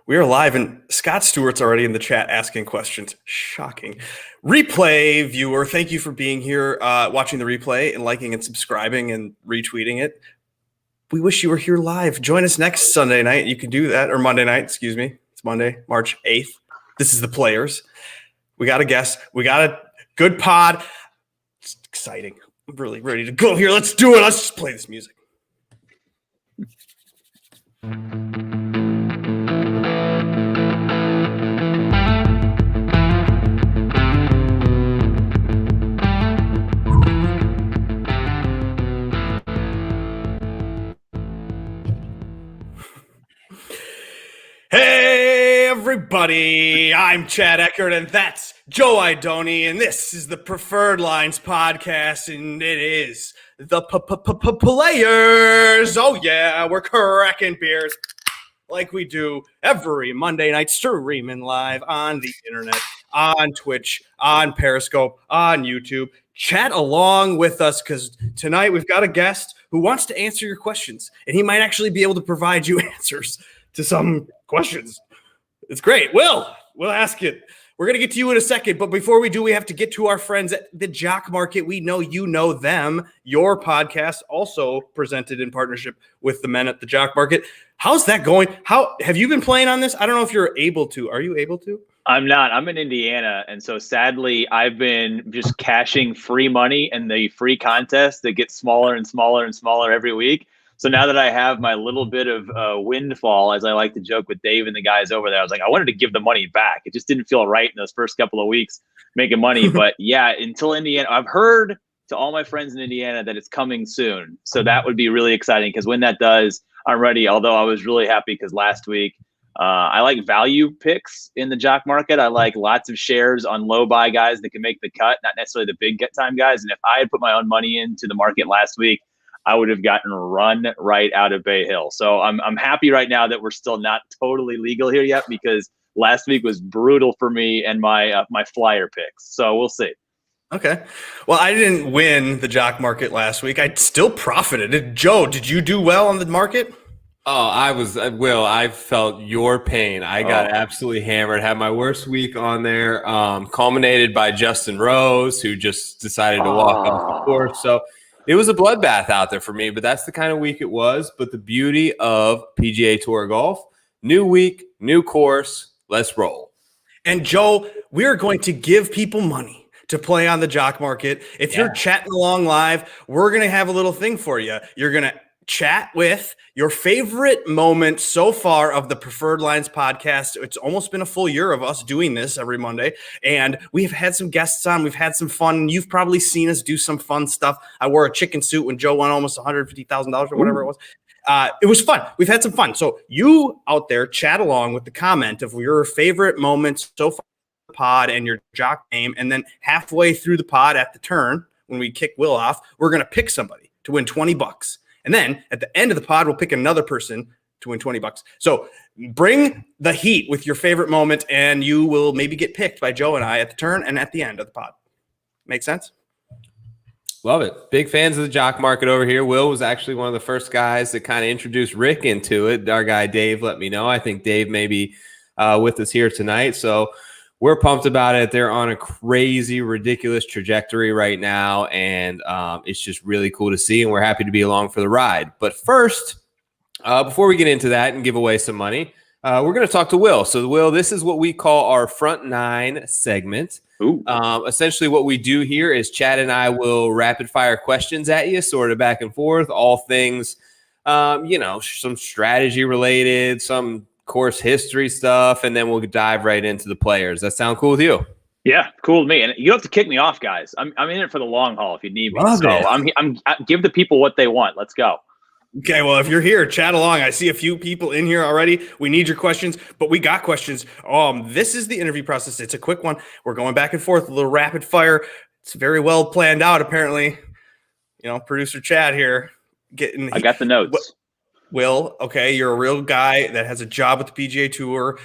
We are live, and Scott Stewart's already in the chat asking questions. Shocking. Replay viewer, thank you for being here, watching the replay and liking and subscribing and retweeting it. We wish you were here live. Join us next Sunday night. You can do that, or Monday night, excuse me. It's Monday, March 8th. This is the Players. We got a guest. We got a good pod. It's exciting. I'm really ready to go here. Let's do it. Let's just play this music. Hey, everybody. I'm Chad Eckert, and that's Joe Idone, and this is the Preferred Lines podcast, and it is the Players. Oh, yeah, we're cracking beers like we do every Monday night, streaming live on the internet, on Twitch, on Periscope, on YouTube. Chat along with us, because tonight we've got a guest who wants to answer your questions, and he might actually be able to provide you answers to some questions. It's great. Will Haskett. We're going to get to you in a second, but before we do, we have to get to our friends at the Jock Market. We know you know them. Your podcast also presented in partnership with the men at the Jock Market. How's that going? How have you been playing on this? I don't know if you're able to. Are you able to? I'm not. I'm in Indiana, and so sadly, I've been just cashing free money in the free contest that gets smaller and smaller and smaller every week. So now that I have my little bit of windfall, as I like to joke with Dave and the guys over there, I was like, I wanted to give the money back. It just didn't feel right in those first couple of weeks making money. But yeah, until Indiana, I've heard to all my friends in Indiana that it's coming soon. So that would be really exciting, because when that does, I'm ready. Although I was really happy because last week I like value picks in the Jock Market. I like lots of shares on low buy guys that can make the cut, not necessarily the big get time guys. And if I had put my own money into the market last week, I would have gotten run right out of Bay Hill. So I'm happy right now that we're still not totally legal here yet, because last week was brutal for me and my my flyer picks. So we'll see. Okay. Well, I didn't win the Jock Market last week. I still profited. Joe, did you do well on the market? Oh, I felt your pain. I got absolutely hammered. Had my worst week on there, culminated by Justin Rose, who just decided to walk off the course. So it was a bloodbath out there for me, but that's the kind of week it was. But the beauty of PGA Tour golf, new week, new course, let's roll. And Joe, we're going to give people money to play on the Jock Market. If you're chatting along live, we're going to have a little thing for you. You're going to chat with your favorite moment so far of the Preferred Lines podcast. It's almost been a full year of us doing this every Monday, and we've had some guests on. We've had some fun. You've probably seen us do some fun stuff. I wore a chicken suit when Joe won almost $150,000 or whatever it was. It was fun. We've had some fun. So you out there chat along with the comment of your favorite moments so far in the pod and your Jock name, and then halfway through the pod at the turn, when we kick Will off, we're going to pick somebody to win $20. And then at the end of the pod, we'll pick another person to win $20. So bring the heat with your favorite moment, and you will maybe get picked by Joe and I at the turn and at the end of the pod. Make sense? Love it. Big fans of the Jock Market over here. Will was actually one of the first guys that kind of introduced Rick into it. Our guy Dave let me know. I think Dave may be with us here tonight. So we're pumped about it. They're on a crazy, ridiculous trajectory right now, and it's just really cool to see, and we're happy to be along for the ride. But first, before we get into that and give away some money, we're going to talk to Will. So, Will, this is what we call our Front Nine segment. Essentially, what we do here is Chad and I will rapid-fire questions at you, sort of back and forth, all things, some strategy-related, some course history stuff, and then we'll dive right into the players. That sound cool with you? Yeah, cool with me. And you don't have to kick me off, guys. I'm in it for the long haul if you need me. I'm give the people what they want. Let's go. Okay, well, if you're here, chat along. I see a few people in here already. We need your questions, but we got questions. This is the interview process. It's a quick one. We're going back and forth, a little rapid fire. It's very well planned out, apparently. Producer Chad here I got the notes. Will, okay, you're a real guy that has a job with the PGA Tour.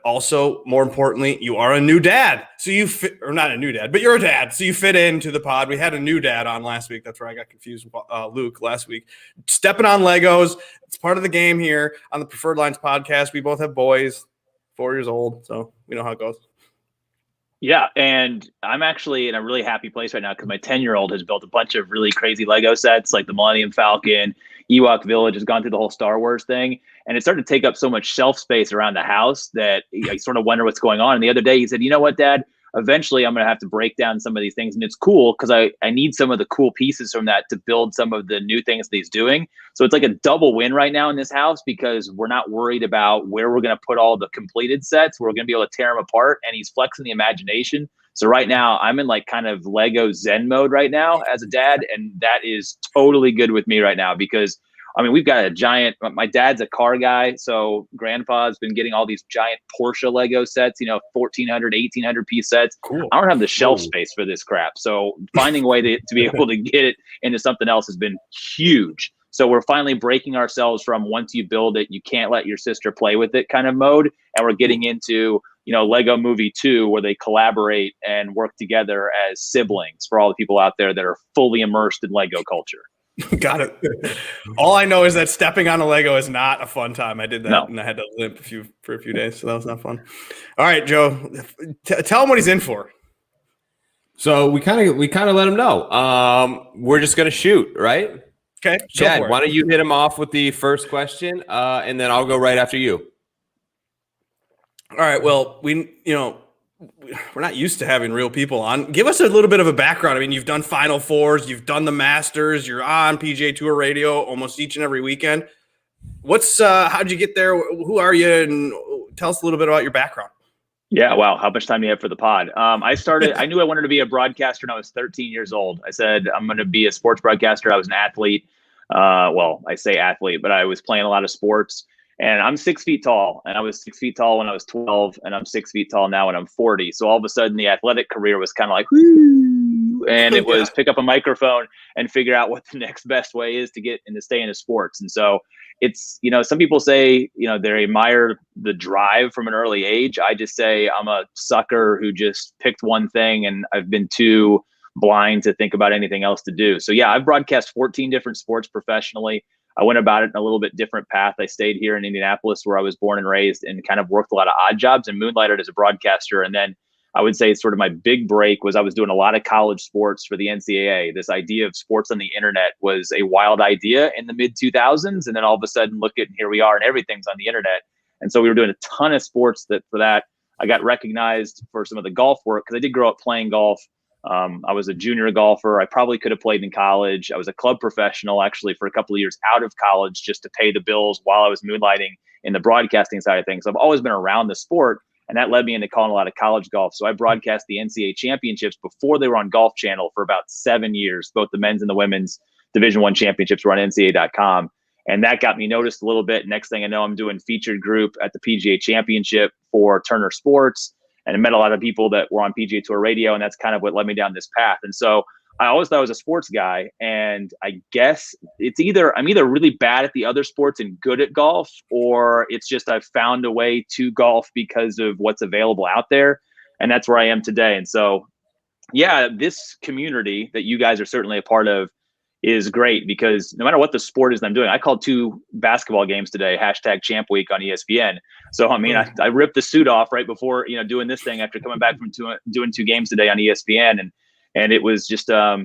Also, more importantly, you are a new dad. So you fit, or not a new dad, but you're a dad. So you fit into the pod. We had a new dad on last week. That's where I got confused with Luke last week. Stepping on Legos. It's part of the game here on the Preferred Lines podcast. We both have boys, 4 years old. So we know how it goes. Yeah, and I'm actually in a really happy place right now because my 10-year-old has built a bunch of really crazy Lego sets, like the Millennium Falcon, Ewok Village, has gone through the whole Star Wars thing, and it started to take up so much shelf space around the house that I sort of wonder what's going on. And the other day he said, you know what, Dad? Eventually I'm going to have to break down some of these things, and it's cool because I need some of the cool pieces from that to build some of the new things that he's doing. So it's like a double win right now in this house because we're not worried about where we're going to put all the completed sets. We're going to be able to tear them apart, and he's flexing the imagination. So right now I'm in like kind of Lego Zen mode right now as a dad, and that is totally good with me right now because I mean, we've got a giant, my dad's a car guy. So grandpa's been getting all these giant Porsche Lego sets, 1,400, 1,800 piece sets. Cool. I don't have the shelf space for this crap. So finding a way to be able to get it into something else has been huge. So we're finally breaking ourselves from once you build it, you can't let your sister play with it kind of mode. And we're getting into, Lego Movie 2 where they collaborate and work together as siblings for all the people out there that are fully immersed in Lego culture. Got it. All I know is that stepping on a Lego is not a fun time. I did that and I had to limp for a few days, so that was not fun. All right, Joe, tell him what he's in for. So we kind of let him know. We're just gonna shoot, right? Okay, Chad, why don't you hit him off with the first question, and then I'll go right after you. All right. Well, we're not used to having real people on. Give us a little bit of a background. I mean, you've done Final Fours, you've done the Masters, you're on PGA Tour Radio almost each and every weekend. How'd you get there? Who are you? And tell us a little bit about your background. Yeah. Wow. How much time do you have for the pod? I knew I wanted to be a broadcaster when I was 13 years old. I said, I'm going to be a sports broadcaster. I was an athlete. Well, I say athlete, but I was playing a lot of sports. And I'm 6 feet tall, and I was 6 feet tall when I was 12, and I'm 6 feet tall now when I'm 40. So all of a sudden the athletic career was kind of like, whoo, and it was pick up a microphone and figure out what the next best way is to get and to stay into sports. And so it's, some people say, they admire the drive from an early age. I just say I'm a sucker who just picked one thing, and I've been too blind to think about anything else to do. So yeah, I've broadcast 14 different sports professionally. I went about it in a little bit different path. I stayed here in Indianapolis where I was born and raised and kind of worked a lot of odd jobs and moonlighted as a broadcaster. And then I would say sort of my big break was I was doing a lot of college sports for the NCAA. This idea of sports on the internet was a wild idea in the mid 2000s. And then all of a sudden, look at, here we are, and everything's on the internet. And so we were doing a ton of sports for that. I got recognized for some of the golf work because I did grow up playing golf. I was a junior golfer. I probably could have played in college. I was a club professional actually for a couple of years out of college just to pay the bills while I was moonlighting in the broadcasting side of things. So I've always been around the sport, and that led me into calling a lot of college golf. So I broadcast the NCAA championships before they were on Golf Channel for about 7 years. Both the men's and the women's Division I championships were on NCAA.com. And that got me noticed a little bit. Next thing I know, I'm doing featured group at the PGA Championship for Turner Sports. And I met a lot of people that were on PGA Tour Radio, and that's kind of what led me down this path. And so I always thought I was a sports guy, and I guess I'm either really bad at the other sports and good at golf, or it's just I've found a way to golf because of what's available out there, and that's where I am today. And so, yeah, this community that you guys are certainly a part of is great because no matter what the sport is that I'm doing, I called 2 basketball games today, #Champ Week on ESPN. So, I mean, I ripped the suit off right before, doing this thing after coming back from doing 2 games today on ESPN. And it was just, I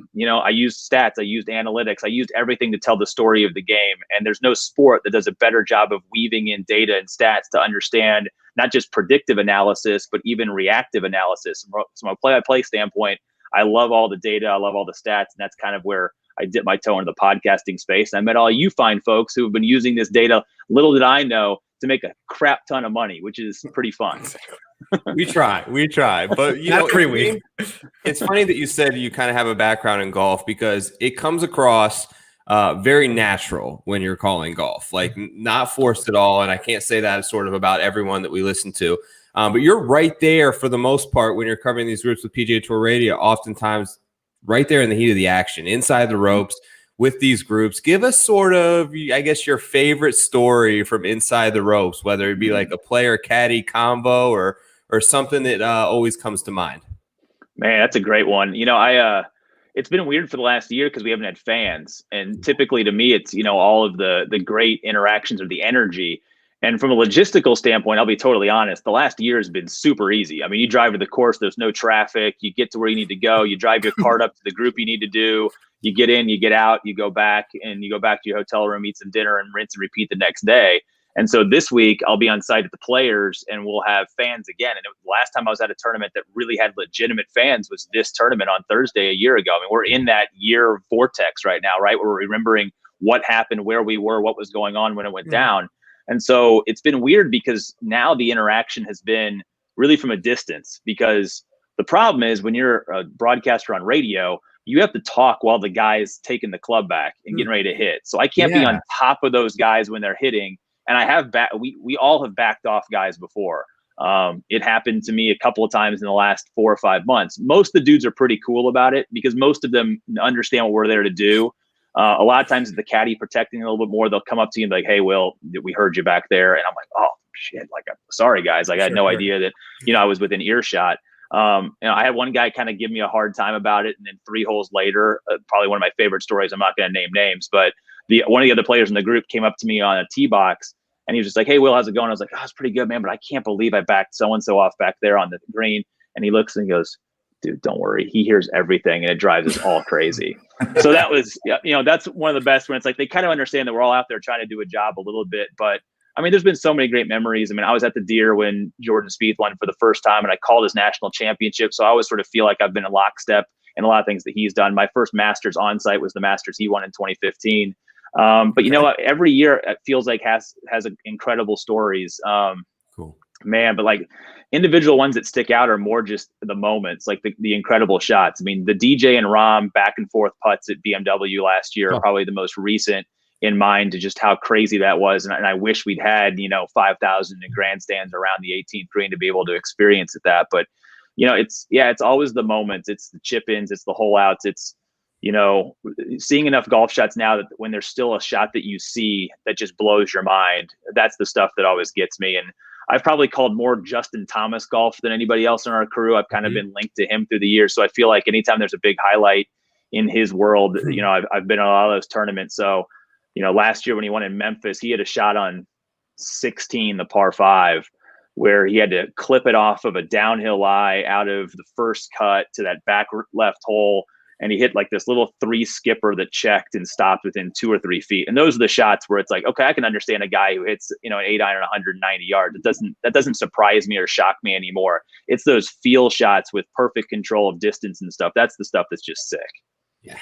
used stats, I used analytics, I used everything to tell the story of the game. And there's no sport that does a better job of weaving in data and stats to understand not just predictive analysis, but even reactive analysis. From a play-by-play standpoint, I love all the data, I love all the stats, and that's kind of where I dipped my toe into the podcasting space. And I met all you fine folks who have been using this data, little did I know, to make a crap ton of money, which is pretty fun. We try, but it's funny that you said you kind of have a background in golf because it comes across very natural when you're calling golf, like not forced at all. And I can't say that sort of about everyone that we listen to, but you're right there for the most part when you're covering these groups with PGA Tour Radio, oftentimes right there in the heat of the action, inside the ropes, with these groups. Give us sort of, I guess, your favorite story from inside the ropes, whether it be like a player caddy combo or something that always comes to mind. Man, that's a great one. It's been weird for the last year because we haven't had fans. And typically to me, it's, all of the great interactions or the energy. And from a logistical standpoint, I'll be totally honest, the last year has been super easy. I mean, you drive to the course, there's no traffic, you get to where you need to go, you drive your cart up to the group you need to do, you get in, you get out, you go back, and you go back to your hotel room, eat some dinner, and rinse and repeat the next day. And so this week I'll be on site at the Players and we'll have fans again. And the last time I was at a tournament that really had legitimate fans was this tournament on Thursday a year ago. I mean, we're in that year vortex right now, right? We're remembering what happened, where we were, what was going on when it went down. And so it's been weird because now the interaction has been really from a distance, because the problem is when you're a broadcaster on radio, you have to talk while the guy's taking the club back and getting ready to hit. So I can't be on top of those guys when they're hitting. And I have we all have backed off guys before. It happened to me a couple of times in the last 4 or 5 months. Most of the dudes are pretty cool about it because most of them understand what we're there to do. A lot of times the caddy protecting a little bit more, they'll come up to you and be like, "Hey, Will, we heard you back there." And I'm like, "Oh shit, like, I'm sorry guys. Like, I had no idea that, I was within earshot." I had one guy kind of give me a hard time about it. And then 3 holes later, probably one of my favorite stories, I'm not going to name names, but one of the other players in the group came up to me on a tee box and he was just like, "Hey, Will, how's it going?" I was like, "Oh, it's pretty good, man, but I can't believe I backed so-and-so off back there on the green." And he looks and he goes, "Dude, don't worry. He hears everything and it drives us all crazy." So that was, that's one of the best when it's like, they kind of understand that we're all out there trying to do a job a little bit. But I mean, there's been so many great memories. I mean, I was at the Deer when Jordan Spieth won for the first time and I called his national championship. So I always sort of feel like I've been in lockstep in a lot of things that he's done. My first Masters on site was the Masters he won in 2015. But you know what? Every year it feels like has incredible stories. Cool. Man, but like individual ones that stick out are more just the moments, like the incredible shots. I mean, the DJ and Rahm back and forth putts at BMW last year are probably the most recent in mind to just how crazy that was. And I wish we'd had, 5,000 in grandstands around the 18th green to be able to experience that. But, it's always the moments. It's the chip ins, it's the hole outs. It's, seeing enough golf shots now that when there's still a shot that you see that just blows your mind, that's the stuff that always gets me. And I've probably called more Justin Thomas golf than anybody else in our crew. I've kind of been linked to him through the years. So I feel like anytime there's a big highlight in his world, I've been in a lot of those tournaments. So, last year when he won in Memphis, he had a shot on 16, the par 5, where he had to clip it off of a downhill lie out of the first cut to that back left hole. And he hit like this little 3 skipper that checked and stopped within 2 or 3 feet. And those are the shots where it's like, okay, I can understand a guy who hits, an 8-iron 190 yards. That doesn't surprise me or shock me anymore. It's those feel shots with perfect control of distance and stuff. That's the stuff that's just sick. Yeah.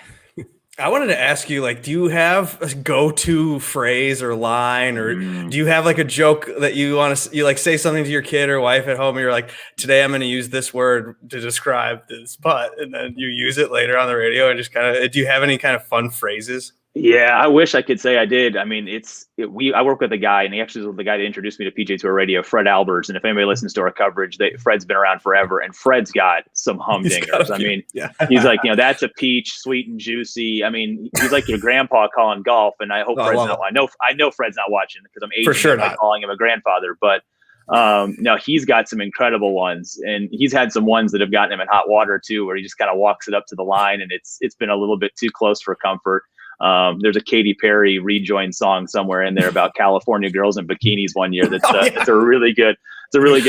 I wanted to ask you, like, do you have a go-to phrase or line, or do you have like a joke that you want to, you like say something to your kid or wife at home and you're like, today I'm going to use this word to describe this putt, and then you use it later on the radio and just kind of, do you have any kind of fun phrases? Yeah, I wish I could say I did. I mean, I work with a guy, and he actually was the guy that introduced me to PGA Tour Radio, Fred Alberts. And if anybody listens to our coverage, Fred's been around forever, and Fred's got some humdingers. I mean, he's like, that's a peach, sweet and juicy. I mean, he's like your grandpa calling golf, and I hope Fred's not. I know Fred's not watching because I'm aging by calling him a grandfather, but. No, he's got some incredible ones, and he's had some ones that have gotten him in hot water too, where he just kind of walks it up to the line, and it's been a little bit too close for comfort. There's a Katy Perry rejoin song somewhere in there about California girls in bikinis one year. It's a really good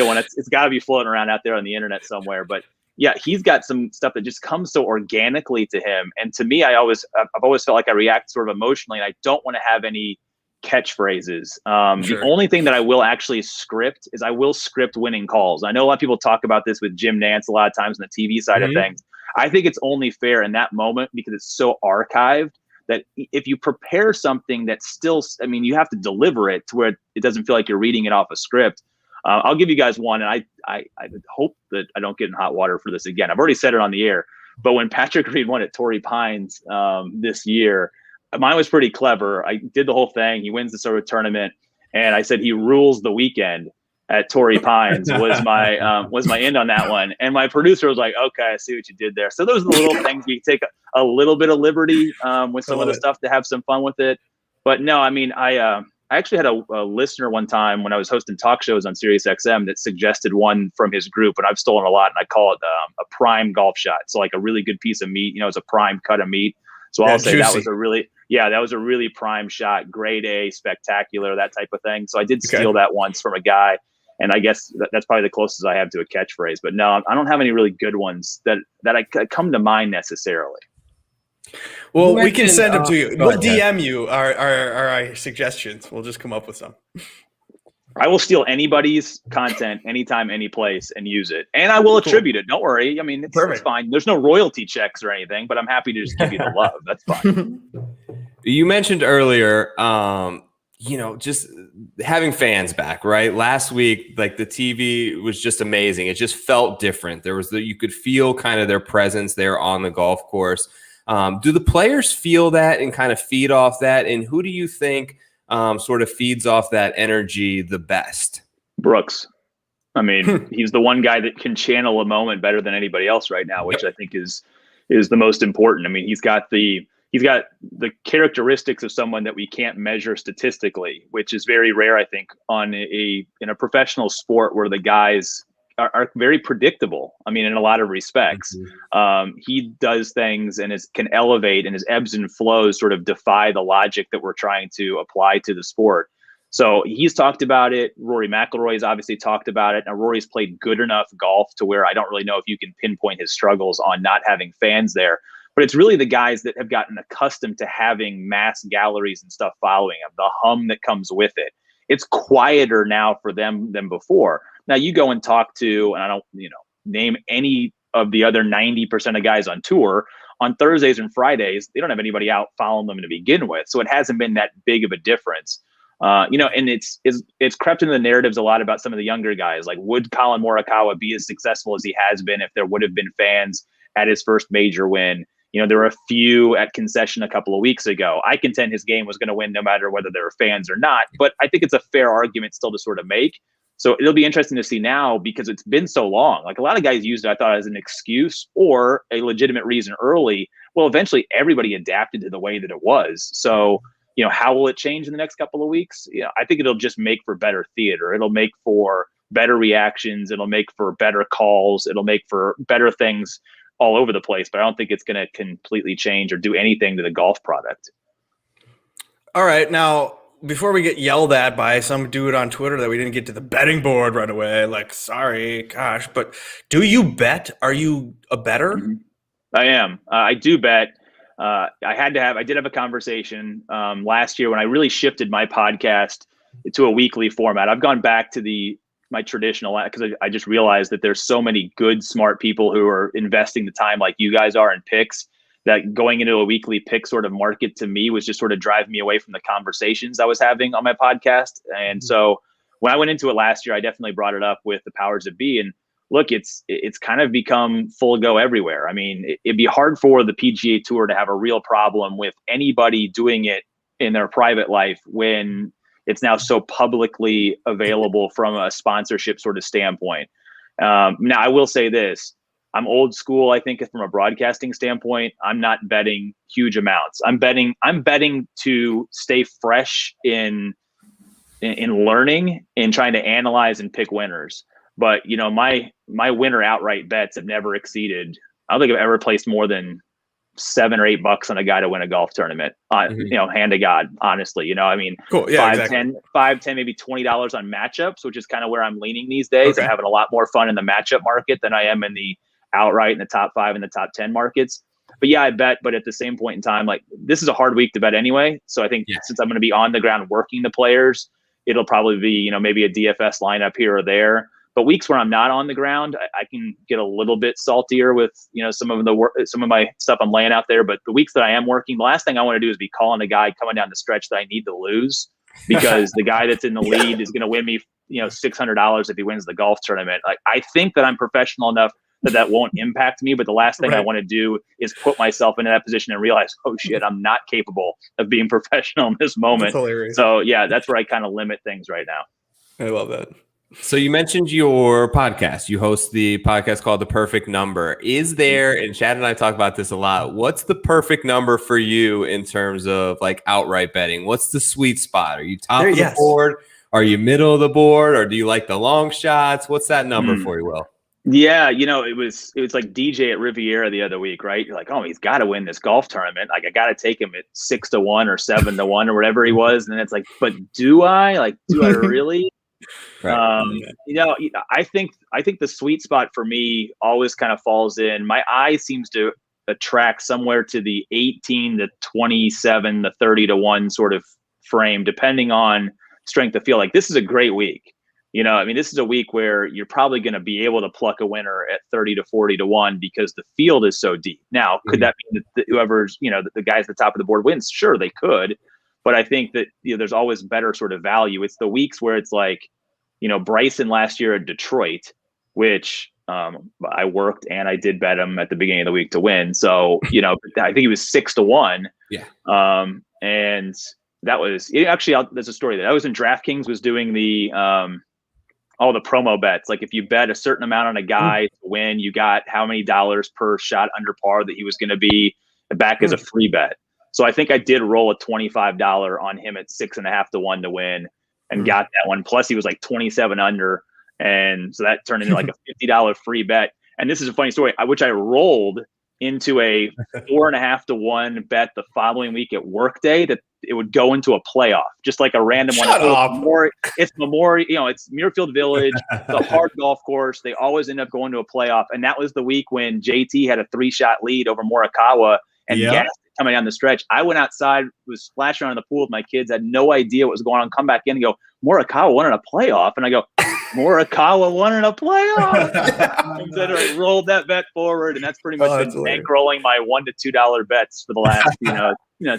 one. It's got to be floating around out there on the internet somewhere. But yeah, he's got some stuff that just comes so organically to him. And to me, I've always felt like I react sort of emotionally, and I don't want to have any catchphrases. The only thing that I will actually script is I will script winning calls. I know a lot of people talk about this with Jim Nance a lot of times on the TV side of things. I think it's only fair in that moment because it's so archived that if you prepare something that's still, I mean, you have to deliver it to where it doesn't feel like you're reading it off a script. I'll give you guys one, and I hope that I don't get in hot water for this again. I've already said it on the air, but when Patrick Reed won at Torrey Pines this year, mine was pretty clever. I did the whole thing. He wins the sort of tournament, and I said he rules the weekend. at Torrey Pines was my end on that one. And my producer was like, okay, I see what you did there. So those are the little things you take a little bit of liberty with some of the stuff to have some fun with it. But no, I mean, I actually had a listener one time when I was hosting talk shows on Sirius XM that suggested one from his group, and I've stolen a lot, and I call it a prime golf shot. So like a really good piece of meat, it's a prime cut of meat. So I'll say that was a really prime shot, grade A, spectacular, that type of thing. So I did steal that once from a guy, and I guess that's probably the closest I have to a catchphrase. But no, I don't have any really good ones that I come to mind necessarily. Well, we can send them to you. We'll DM you our suggestions. We'll just come up with some. I will steal anybody's content anytime, any place, and use it. And I will attribute it. Don't worry. I mean, it's fine. There's no royalty checks or anything, but I'm happy to just give you the love. That's fine. You mentioned earlier, just having fans back, right? Last week, like the TV was just amazing. It just felt different. You could feel kind of their presence there on the golf course. Do the players feel that and kind of feed off that? And who do you think sort of feeds off that energy the best? Brooks. I mean, he's the one guy that can channel a moment better than anybody else right now, which I think is the most important. I mean, he's got the characteristics of someone that we can't measure statistically, which is very rare, I think, in a professional sport where the guys are very predictable. I mean, in a lot of respects, he does things and can elevate, and his ebbs and flows sort of defy the logic that we're trying to apply to the sport. So he's talked about it. Rory McIlroy has obviously talked about it. Now Rory's played good enough golf to where I don't really know if you can pinpoint his struggles on not having fans there, but it's really the guys that have gotten accustomed to having mass galleries and stuff following him, the hum that comes with it. It's quieter now for them than before. Now you go and talk to, and I don't, name any of the other 90% of guys on tour on Thursdays and Fridays, they don't have anybody out following them to begin with. So it hasn't been that big of a difference. And it's crept into the narratives a lot about some of the younger guys. Like, would Colin Morikawa be as successful as he has been if there would have been fans at his first major win? There were a few at concession a couple of weeks ago. I contend his game was going to win no matter whether there were fans or not, but I think it's a fair argument still to sort of make. So it'll be interesting to see now because it's been so long. Like a lot of guys used it, I thought, as an excuse or a legitimate reason early. Well, eventually everybody adapted to the way that it was. So, how will it change in the next couple of weeks? I think it'll just make for better theater. It'll make for better reactions. It'll make for better calls. It'll make for better things all over the place, but I don't think it's going to completely change or do anything to the golf product. All right. Now, before we get yelled at by some dude on Twitter that we didn't get to the betting board right away, like, sorry, gosh, but do you bet? Are you a bettor? Mm-hmm. I am. I do bet. I did have a conversation last year when I really shifted my podcast to a weekly format. I've gone back to my traditional, because I just realized that there's so many good, smart people who are investing the time like you guys are in picks, that going into a weekly pick sort of market to me was just sort of driving me away from the conversations I was having on my podcast. And so when I went into it last year, I definitely brought it up with the powers that be. And look, it's kind of become full go everywhere. I mean, it'd be hard for the PGA Tour to have a real problem with anybody doing it in their private life when it's now so publicly available from a sponsorship sort of standpoint. Now, I will say this. I'm old school, I think, from a broadcasting standpoint. I'm not betting huge amounts. I'm betting to stay fresh in learning and trying to analyze and pick winners. But, my winner outright bets have never exceeded, I don't think I've ever placed more than $7 or $8 on a guy to win a golf tournament, hand to God, honestly, I mean, cool. Yeah, 5, 10, maybe $20 on matchups, which is kind of where I'm leaning these days. Okay. I'm having a lot more fun in the matchup market than I am in the outright in the top 5 and the top 10 markets. But yeah, I bet, but at the same point in time, like, this is a hard week to bet anyway. So I think since I'm going to be on the ground working the players, it'll probably be, maybe a DFS lineup here or there. But weeks where I'm not on the ground, I can get a little bit saltier with, some of my stuff I'm laying out there. But the weeks that I am working, the last thing I want to do is be calling a guy coming down the stretch that I need to lose, because the guy that's in the lead is going to win me, $600 if he wins the golf tournament. Like, I think that I'm professional enough that won't impact me. But the last thing I want to do is put myself into that position and realize, oh shit, I'm not capable of being professional in this moment. So yeah, that's where I kind of limit things right now. I love that. So you mentioned your podcast. You host the podcast called The Perfect Number. Is there, and Chad and I talk about this a lot, what's the perfect number for you in terms of like outright betting? What's the sweet spot? Are you top of the board? Are you middle of the board? Or do you like the long shots? What's that number for you, Will? Yeah, it was like DJ at Riviera the other week, right? You're like, oh, he's got to win this golf tournament. Like, I got to take him at 6-1 or 7-1 or whatever he was. And then it's like, but do I? Like, do I really? Right. I think the sweet spot for me always kind of falls in. My eye seems to attract somewhere to the 18 to 27 to 30-1 sort of frame, depending on strength of field. Like, this is a great week. This is a week where you're probably going to be able to pluck a winner at 30 to 40-1 because the field is so deep. Now, could that mean that whoever's, the guys at the top of the board wins? Sure, they could. But I think that there's always better sort of value. It's the weeks where it's like, Bryson last year at Detroit, which I worked and I did bet him at the beginning of the week to win. So, I think he was 6-1. Yeah. And that was actually, there's a story that I was in DraftKings, was doing the all the promo bets. Like, if you bet a certain amount on a guy to win, you got how many dollars per shot under par that he was going to be back as a free bet. So I think I did roll a $25 on him at 6.5-1 to win, and got that one. Plus he was like 27 under. And so that turned into like a $50 free bet. And this is a funny story, which I rolled into a 4.5-1 bet the following week at Workday, that it would go into a playoff, just like a random one. It's Memorial, it's Muirfield Village, the hard golf course. They always end up going to a playoff. And that was the week when JT had a 3-shot lead over Morikawa and gassed coming down the stretch. I went outside, was splashing around in the pool with my kids, had no idea what was going on, come back in and go, Morikawa won in a playoff. And I go, Morikawa won in a playoff. And then I rolled that bet forward, and that's pretty much been bankrolling my $1 to $2 bets for the last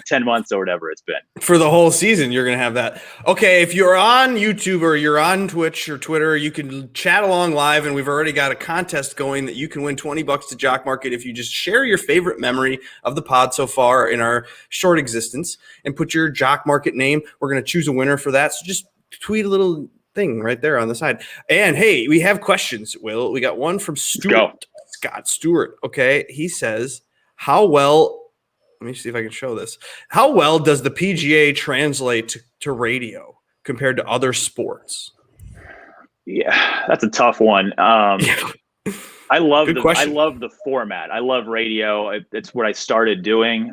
10 months or whatever it's been. For the whole season, you're going to have that. Okay, if you're on YouTube or you're on Twitch or Twitter, you can chat along live, and we've already got a contest going that you can win $20 to Jock Market if you just share your favorite memory of the pod so far in our short existence and put your Jock Market name. We're going to choose a winner for that. So just tweet a little thing right there on the side. And hey, we have questions, Will. We got one from Scott Stewart. Okay, he says, how well, let me see if I can show this. How well does the PGA translate to radio compared to other sports? Yeah, that's a tough one. I love the format. I love radio. It's what I started doing.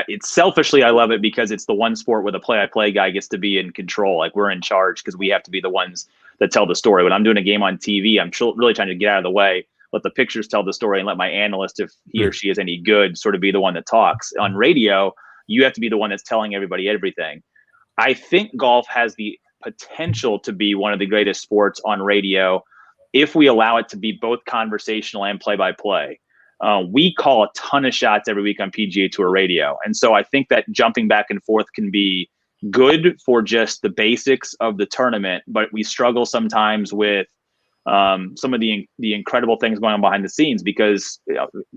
It's selfishly, I love it because it's the one sport where the play-by-play guy gets to be in control. Like, we're in charge because we have to be the ones that tell the story. When I'm doing a game on TV, I'm really trying to get out of the way, let the pictures tell the story, and let my analyst, if he or she is any good, sort of be the one that talks. On radio, you have to be the one that's telling everybody everything. I think golf has the potential to be one of the greatest sports on radio if we allow it to be both conversational and play-by-play. We call a ton of shots every week on PGA Tour Radio. And so I think that jumping back and forth can be good for just the basics of the tournament, but we struggle sometimes with some of the incredible things going on behind the scenes because,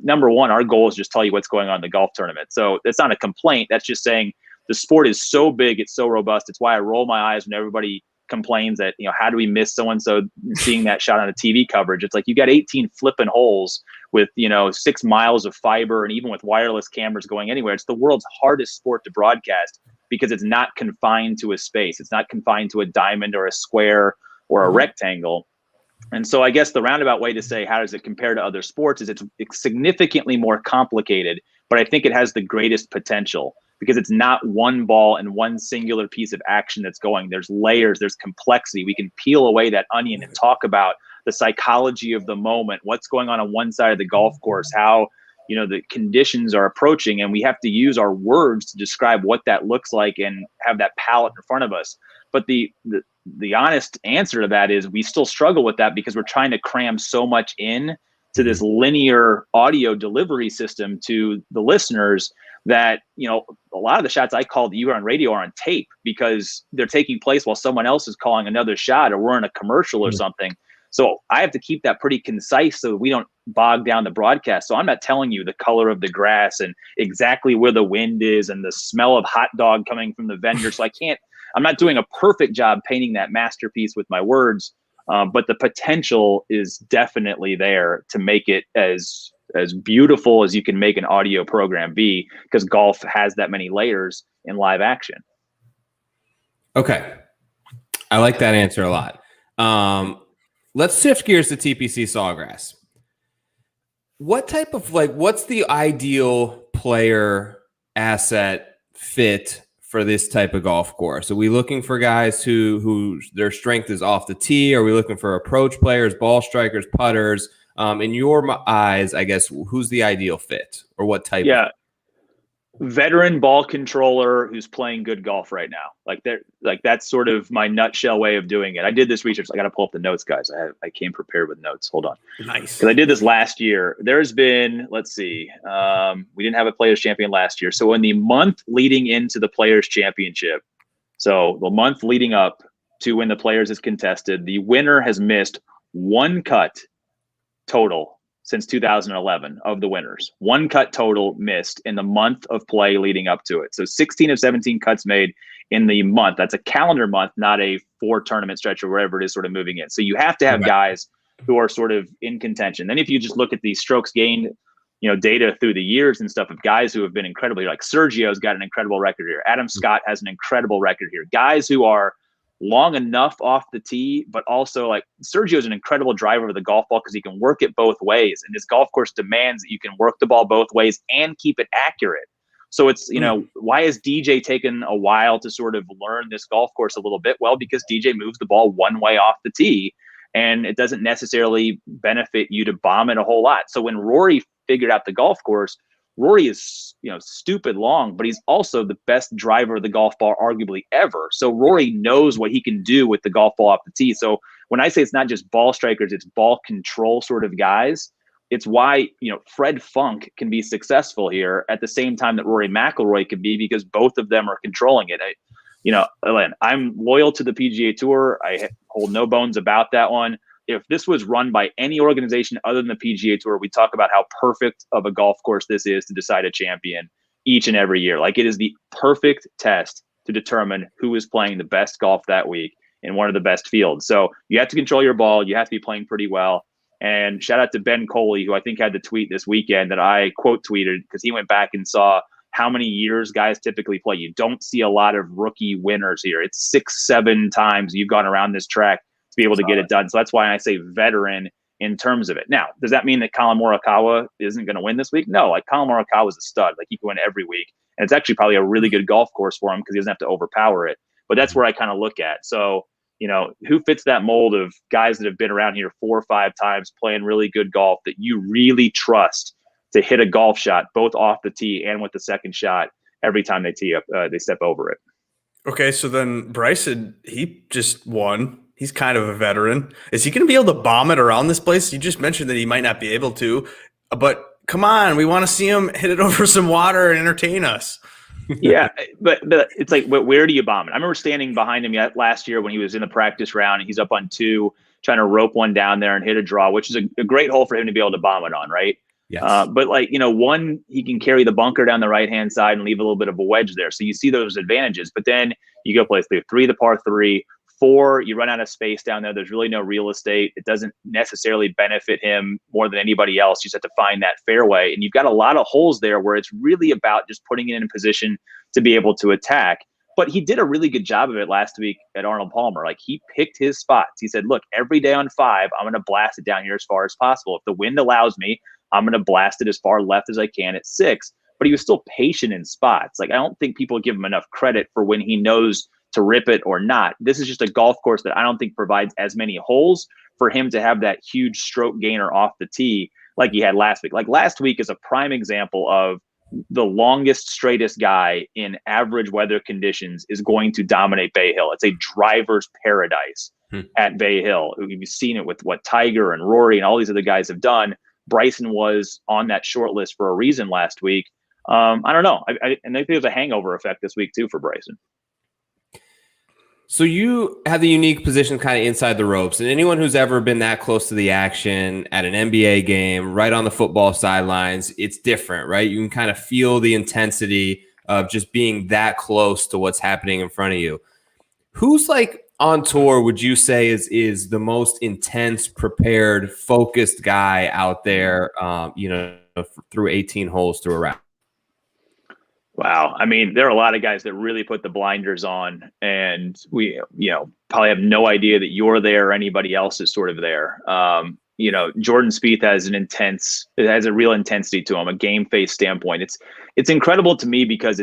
number one, our goal is just tell you what's going on in the golf tournament. So it's not a complaint. That's just saying the sport is so big, it's so robust. It's why I roll my eyes when everybody complains that, how do we miss so-and-so seeing that shot on a TV coverage? It's like, you got 18 flipping holes with 6 miles of fiber, and even with wireless cameras going anywhere. It's the world's hardest sport to broadcast because it's not confined to a space. It's not confined to a diamond or a square or a rectangle. And so I guess the roundabout way to say how does it compare to other sports is it's significantly more complicated, but I think it has the greatest potential because it's not one ball and one singular piece of action that's going. There's layers, there's complexity. We can peel away that onion and talk about the psychology of the moment, what's going on one side of the golf course, how the conditions are approaching, and we have to use our words to describe what that looks like and have that palette in front of us. But the honest answer to that is we still struggle with that because we're trying to cram so much in to this linear audio delivery system to the listeners that, a lot of the shots I called you on radio are on tape because they're taking place while someone else is calling another shot or we're in a commercial or something. So I have to keep that pretty concise so we don't bog down the broadcast. So I'm not telling you the color of the grass and exactly where the wind is and the smell of hot dog coming from the vendor. So I'm not doing a perfect job painting that masterpiece with my words, But the potential is definitely there to make it as beautiful as you can make an audio program be, because golf has that many layers in live action. Okay. I like that answer a lot. Let's shift gears to TPC Sawgrass. What type of what's the ideal player asset fit for this type of golf course? Are we looking for guys who their strength is off the tee? Are we looking for approach players, ball strikers, putters? In your eyes, I guess, who's the ideal fit, or what type? Yeah. Veteran ball controller who's playing good golf right now. That's sort of my nutshell way of doing it. I did this research. I got to pull up the notes, guys. I came prepared with notes. Hold on. Nice. Because I did this last year. There's been, let's see, we didn't have a Players Champion last year. So in the month leading into the Players Championship, so the month leading up to when the Players is contested, the winner has missed one cut total since 2011 of the winners. One cut total missed in the month of play leading up to it. So 16 of 17 cuts made in the month. That's a calendar month, not a 4 tournament stretch or wherever it is sort of moving in. So you have to have guys who are sort of in contention. Then if you just look at the strokes gained, data through the years and stuff of guys who have been incredibly, like Sergio's got an incredible record here. Adam Scott has an incredible record here. Guys who are long enough off the tee, but also like Sergio's an incredible driver of the golf ball because he can work it both ways. And this golf course demands that you can work the ball both ways and keep it accurate. So it's, why has DJ taken a while to sort of learn this golf course a little bit? Well, because DJ moves the ball one way off the tee, and it doesn't necessarily benefit you to bomb it a whole lot. So when Rory figured out the golf course, Rory is, stupid long, but he's also the best driver of the golf ball arguably ever. So Rory knows what he can do with the golf ball off the tee. So when I say it's not just ball strikers, it's ball control sort of guys. It's why, Fred Funk can be successful here at the same time that Rory McIlroy could be, because both of them are controlling it. I'm loyal to the PGA Tour. I hold no bones about that one. If this was run by any organization other than the PGA Tour, we talk about how perfect of a golf course this is to decide a champion each and every year. Like, it is the perfect test to determine who is playing the best golf that week in one of the best fields. So you have to control your ball. You have to be playing pretty well. And shout out to Ben Coley, who I think had the tweet this weekend that I quote tweeted, because he went back and saw how many years guys typically play. You don't see a lot of rookie winners here. It's 6-7 times you've gone around this track to be able to get it done. So that's why I say veteran in terms of it. Now, does that mean that Colin Morikawa isn't going to win this week? No, like Colin Morikawa is a stud. Like, he can win every week. And it's actually probably a really good golf course for him because he doesn't have to overpower it. But that's where I kind of look at. So, who fits that mold of guys that have been around here 4 or 5 times playing really good golf that you really trust to hit a golf shot, both off the tee and with the second shot every time they tee up, they step over it. Okay, so then Bryson, he just won. He's kind of a veteran. Is he going to be able to bomb it around this place? You just mentioned that he might not be able to, but come on, we want to see him hit it over some water and entertain us. Yeah, but it's like, where do you bomb it? I remember standing behind him last year when he was in the practice round, and he's up on 2, trying to rope one down there and hit a draw, which is a great hole for him to be able to bomb it on, right? Yes. But one, he can carry the bunker down the right-hand side and leave a little bit of a wedge there. So you see those advantages. But then you go play 3, the par 3, 4, you run out of space down there. There's really no real estate. It doesn't necessarily benefit him more than anybody else. You just have to find that fairway. And you've got a lot of holes there where it's really about just putting it in a position to be able to attack. But he did a really good job of it last week at Arnold Palmer. Like, he picked his spots. He said, look, every day on 5, I'm going to blast it down here as far as possible. If the wind allows me, I'm going to blast it as far left as I can at 6. But he was still patient in spots. Like, I don't think people give him enough credit for when he knows to rip it or not. This is just a golf course that I don't think provides as many holes for him to have that huge stroke gainer off the tee like he had last week. Like, last week is a prime example of the longest, straightest guy in average weather conditions is going to dominate Bay Hill. It's a driver's paradise at Bay Hill. You've seen it with what Tiger and Rory and all these other guys have done. Bryson was on that short list for a reason last week. I don't know. And I think there's a hangover effect this week too for Bryson. So you have the unique position kind of inside the ropes, and anyone who's ever been that close to the action at an NBA game, right on the football sidelines, it's different, right? You can kind of feel the intensity of just being that close to what's happening in front of you. Who's like on tour would you say is the most intense, prepared, focused guy out there, through 18 holes through a round? Wow. I mean, there are a lot of guys that really put the blinders on, and we, probably have no idea that you're there or anybody else is sort of there. Jordan Spieth has a real intensity to him, a game face standpoint. It's incredible to me because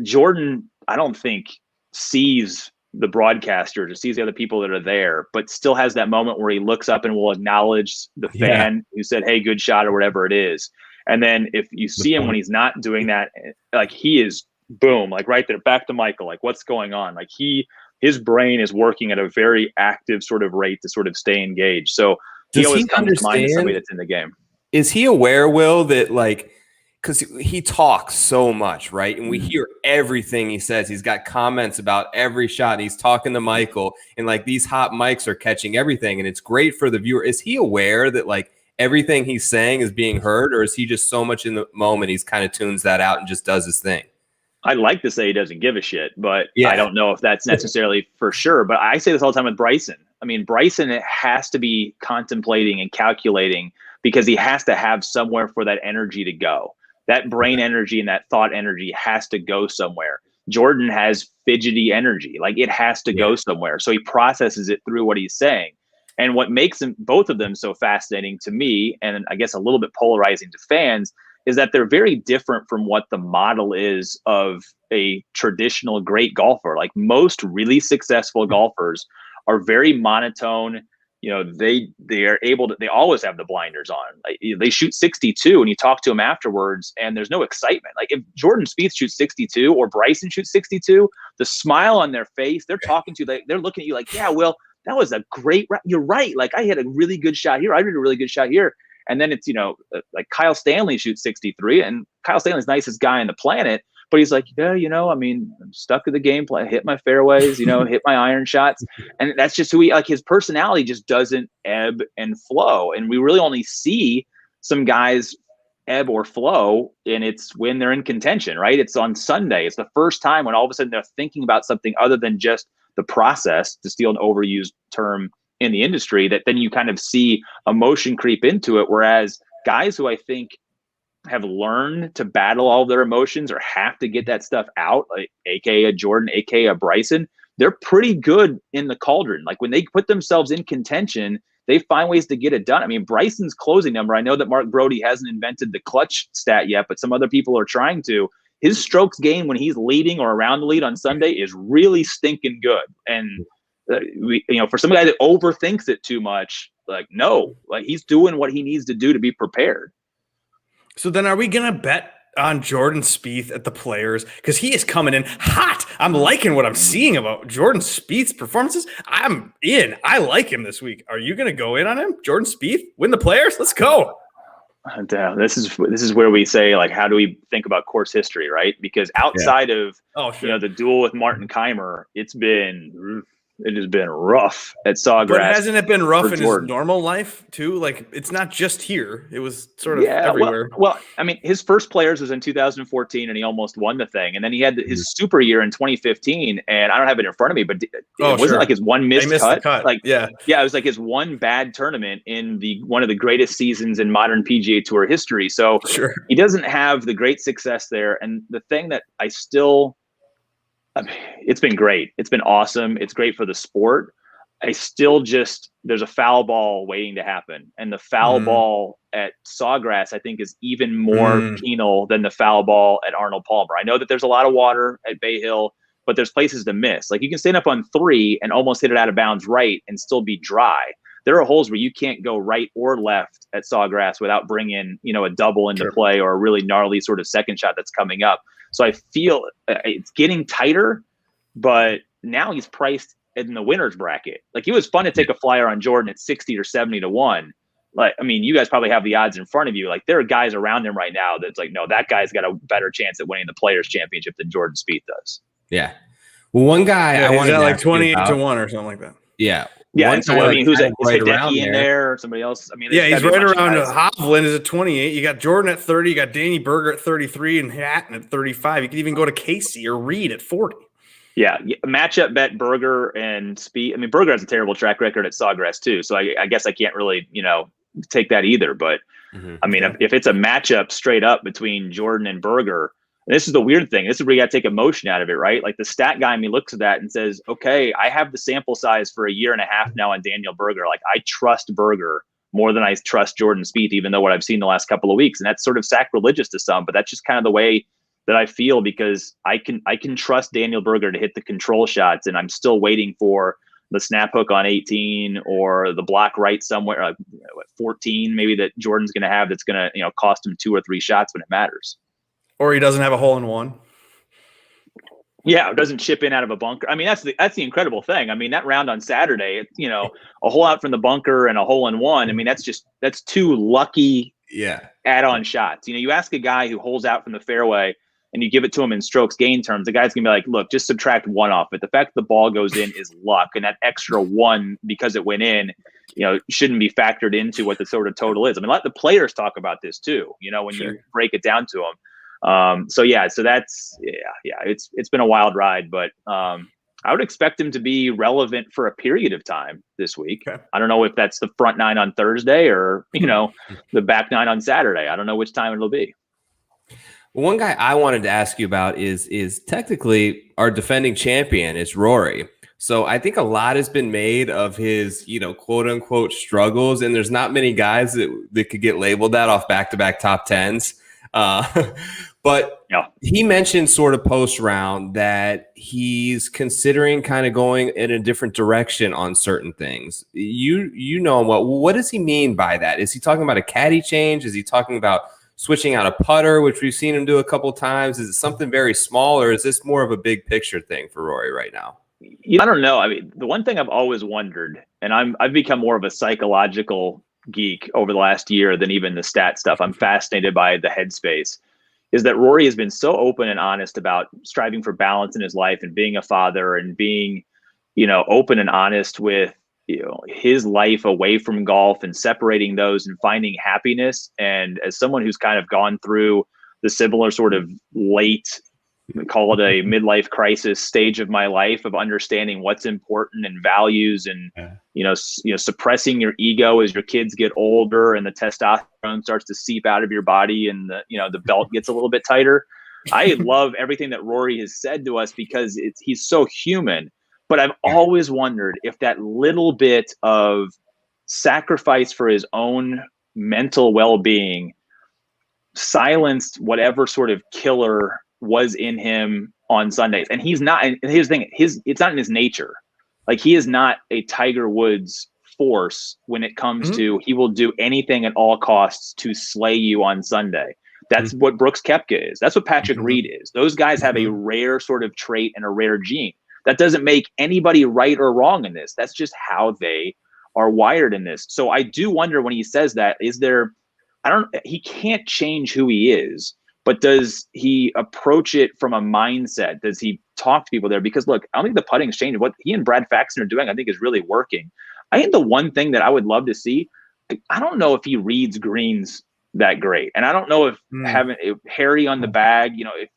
Jordan, I don't think, sees the broadcasters or sees the other people that are there, but still has that moment where he looks up and will acknowledge the fan who said, "Hey, good shot," or whatever it is. And then if you see him when he's not doing that, like he is boom, like right there, back to Michael, like what's going on? Like his brain is working at a very active sort of rate to sort of stay engaged. So he always comes to mind as somebody that's in the game. Is he aware, Will, that because he talks so much, right? And we hear everything he says. He's got comments about every shot. He's talking to Michael, and these hot mics are catching everything, and it's great for the viewer. Is he aware that everything he's saying is being heard, or is he just so much in the moment he's kind of tunes that out and just does his thing? I'd like to say he doesn't give a shit, but I don't know if that's necessarily for sure. But I say this all the time with Bryson. I mean, Bryson has to be contemplating and calculating because he has to have somewhere for that energy to go. That brain energy and that thought energy has to go somewhere. Jordan has fidgety energy. It has to go somewhere. So he processes it through what he's saying. And what makes both of them so fascinating to me, and I guess a little bit polarizing to fans, is that they're very different from what the model is of a traditional great golfer. Like most really successful golfers are very monotone. They are able to, they always have the blinders on. They shoot 62 and you talk to them afterwards and there's no excitement. Like if Jordan Spieth shoots 62 or Bryson shoots 62, the smile on their face, they're talking to you, they're looking at you like, yeah, Will, that was a great, you're right. Like I hit a really good shot here. I did a really good shot here. And then it's, like Kyle Stanley shoots 63 and Kyle Stanley's the nicest guy on the planet, but he's like, yeah, I'm stuck to the game plan, hit my fairways, hit my iron shots. And that's just who his personality just doesn't ebb and flow. And we really only see some guys ebb or flow, and it's when they're in contention, right? It's on Sunday. It's the first time when all of a sudden they're thinking about something other than just the process, to steal an overused term in the industry, that then you kind of see emotion creep into it. Whereas guys who I think have learned to battle all of their emotions or have to get that stuff out, like AKA a Jordan, AKA a Bryson, they're pretty good in the cauldron. Like when they put themselves in contention, they find ways to get it done. I mean, Bryson's closing number, I know that Mark Brody hasn't invented the clutch stat yet, but some other people are trying to. His strokes gain when he's leading or around the lead on Sunday is really stinking good. And for some guy that overthinks it too much, he's doing what he needs to do to be prepared. So then are we going to bet on Jordan Spieth at the Players? Because he is coming in hot. I'm liking what I'm seeing about Jordan Spieth's performances. I'm in. I like him this week. Are you going to go in on him? Jordan Spieth, win the Players? Let's go. This is where we say, how do we think about course history, right? Because outside of the duel with Martin Keimer, it has been rough at Sawgrass. But hasn't it been rough in his normal life too? It's not just here. It was sort of everywhere. Well, I mean, his first Players was in 2014 and he almost won the thing. And then he had his super year in 2015, and I don't have it in front of me, but it wasn't like his one missed cut. It was like his one bad tournament in one of the greatest seasons in modern PGA Tour history. So he doesn't have the great success there. And the thing that it's been great. It's been awesome. It's great for the sport. There's a foul ball waiting to happen. And the foul ball at Sawgrass, I think, is even more penal than the foul ball at Arnold Palmer. I know that there's a lot of water at Bay Hill, but there's places to miss. Like you can stand up on 3 and almost hit it out of bounds right and still be dry. There are holes where you can't go right or left at Sawgrass without bringing, a double into play or a really gnarly sort of second shot that's coming up. So I feel it's getting tighter, but now he's priced in the winner's bracket. Like it was fun to take a flyer on Jordan at 60 or 70 to 1. You guys probably have the odds in front of you. Like there are guys around him right now that's no, that guy's got a better chance at winning the Players Championship than Jordan Spieth does. Yeah. Well, one guy I wanted like 28 to 1 or something like that. Yeah. Yeah, and so who's is Hideki in there or somebody else? I mean, he's right around. Hovland is at 28. You got Jordan at 30. You got Danny Berger at 33 and Hatton at 35. You could even go to Casey or Reed at 40. Yeah, matchup bet Berger and Speed. I mean, Berger has a terrible track record at Sawgrass too, so I guess I can't really, take that either. But I mean, if it's a matchup straight up between Jordan and Berger, and this is the weird thing. This is where you got to take emotion out of it, right? Like the stat guy in me looks at that and says, okay, I have the sample size for a year and a half now on Daniel Berger. Like I trust Berger more than I trust Jordan Spieth, even though what I've seen the last couple of weeks. And that's sort of sacrilegious to some, but that's just kind of the way that I feel, because I can trust Daniel Berger to hit the control shots, and I'm still waiting for the snap hook on 18 or the block right somewhere, 14 maybe, that Jordan's going to have that's going to cost him 2 or 3 shots when it matters. Or he doesn't have a hole in one. Yeah, it doesn't chip in out of a bunker. I mean, that's the incredible thing. I mean, that round on Saturday, a hole out from the bunker and a hole in one. I mean, that's 2 lucky add-on shots. You ask a guy who holes out from the fairway and you give it to him in strokes gain terms, the guy's gonna be like, look, just subtract 1 off it. The fact that the ball goes in is luck, and that extra 1 because it went in, shouldn't be factored into what the sort of total is. I mean, let the players talk about this too, when you break it down to them. So that's it's been a wild ride, but I would expect him to be relevant for a period of time this week. Okay. I don't know if that's the front 9 on Thursday or the back 9 on Saturday. I don't know which time it'll be. One guy I wanted to ask you about is technically our defending champion is Rory. So I think a lot has been made of his, quote unquote struggles. And there's not many guys that could get labeled that off back-to-back top 10s. But he mentioned sort of post round that he's considering kind of going in a different direction on certain things. You know what does he mean by that? Is he talking about a caddy change? Is he talking about switching out a putter, which we've seen him do a couple times? Is it something very small, or is this more of a big picture thing for Rory right now? I don't know. I mean, the one thing I've always wondered, and I've become more of a psychological geek over the last year than even the stat stuff. I'm fascinated by the headspace, is that Rory has been so open and honest about striving for balance in his life and being a father and being, open and honest with, his life away from golf and separating those and finding happiness. And as someone who's kind of gone through the similar sort of late, call it a midlife crisis stage of my life of understanding what's important and values and, suppressing your ego as your kids get older and the testosterone starts to seep out of your body and the belt gets a little bit tighter. I love everything that Rory has said to us because he's so human. But I've always wondered if that little bit of sacrifice for his own mental well-being silenced whatever sort of killer was in him on Sundays. And he's not, and here's the thing, it's not in his nature. Like, he is not a Tiger Woods force when it comes to, he will do anything at all costs to slay you on Sunday. That's what Brooks Koepka is. That's what Patrick Reed is. Those guys have a rare sort of trait and a rare gene. That doesn't make anybody right or wrong in this. That's just how they are wired in this. So I do wonder when he says that, he can't change who he is, but does he approach it from a mindset? Does he talk to people there? Because look, I don't think the putting's changed. What he and Brad Faxon are doing, I think, is really working. I think the one thing that I would love to see, I don't know if he reads greens that great. And I don't know if having Harry on the bag,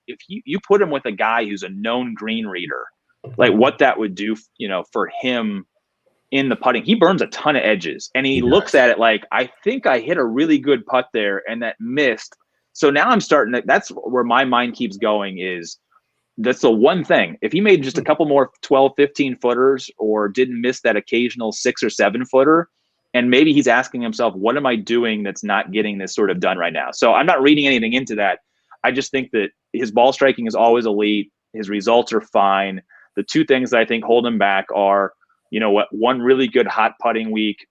if you put him with a guy who's a known green reader, like what that would do, for him in the putting. He burns a ton of edges and he looks at it like, I think I hit a really good putt there and that missed. So now I'm that's where my mind keeps going, is that's the one thing. If he made just a couple more 12, 15 footers or didn't miss that occasional 6 or 7 footer, and maybe he's asking himself, what am I doing that's not getting this sort of done right now? So I'm not reading anything into that. I just think that his ball striking is always elite. His results are fine. The 2 things that I think hold him back are, one really good hot putting week,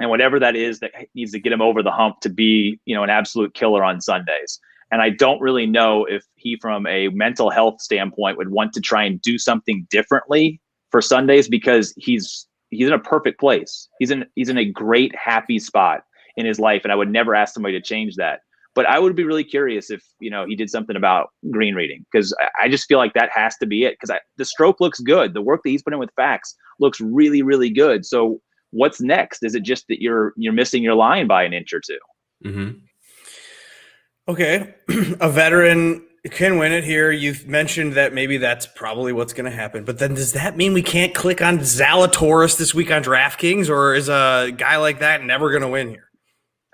and whatever that is that needs to get him over the hump to be, an absolute killer on Sundays. And I don't really know if he, from a mental health standpoint, would want to try and do something differently for Sundays, because he's in a perfect place. He's in a great, happy spot in his life, and I would never ask somebody to change that. But I would be really curious if, he did something about green reading, because I just feel like that has to be it. Because the stroke looks good. The work that he's put in with Fax looks really, really good. So what's next? Is it just that you're missing your line by an inch or 2? Okay. A veteran You can win it here. You've mentioned that maybe that's probably what's going to happen. But then does that mean we can't click on Zalatoris this week on DraftKings, or is a guy like that never going to win here?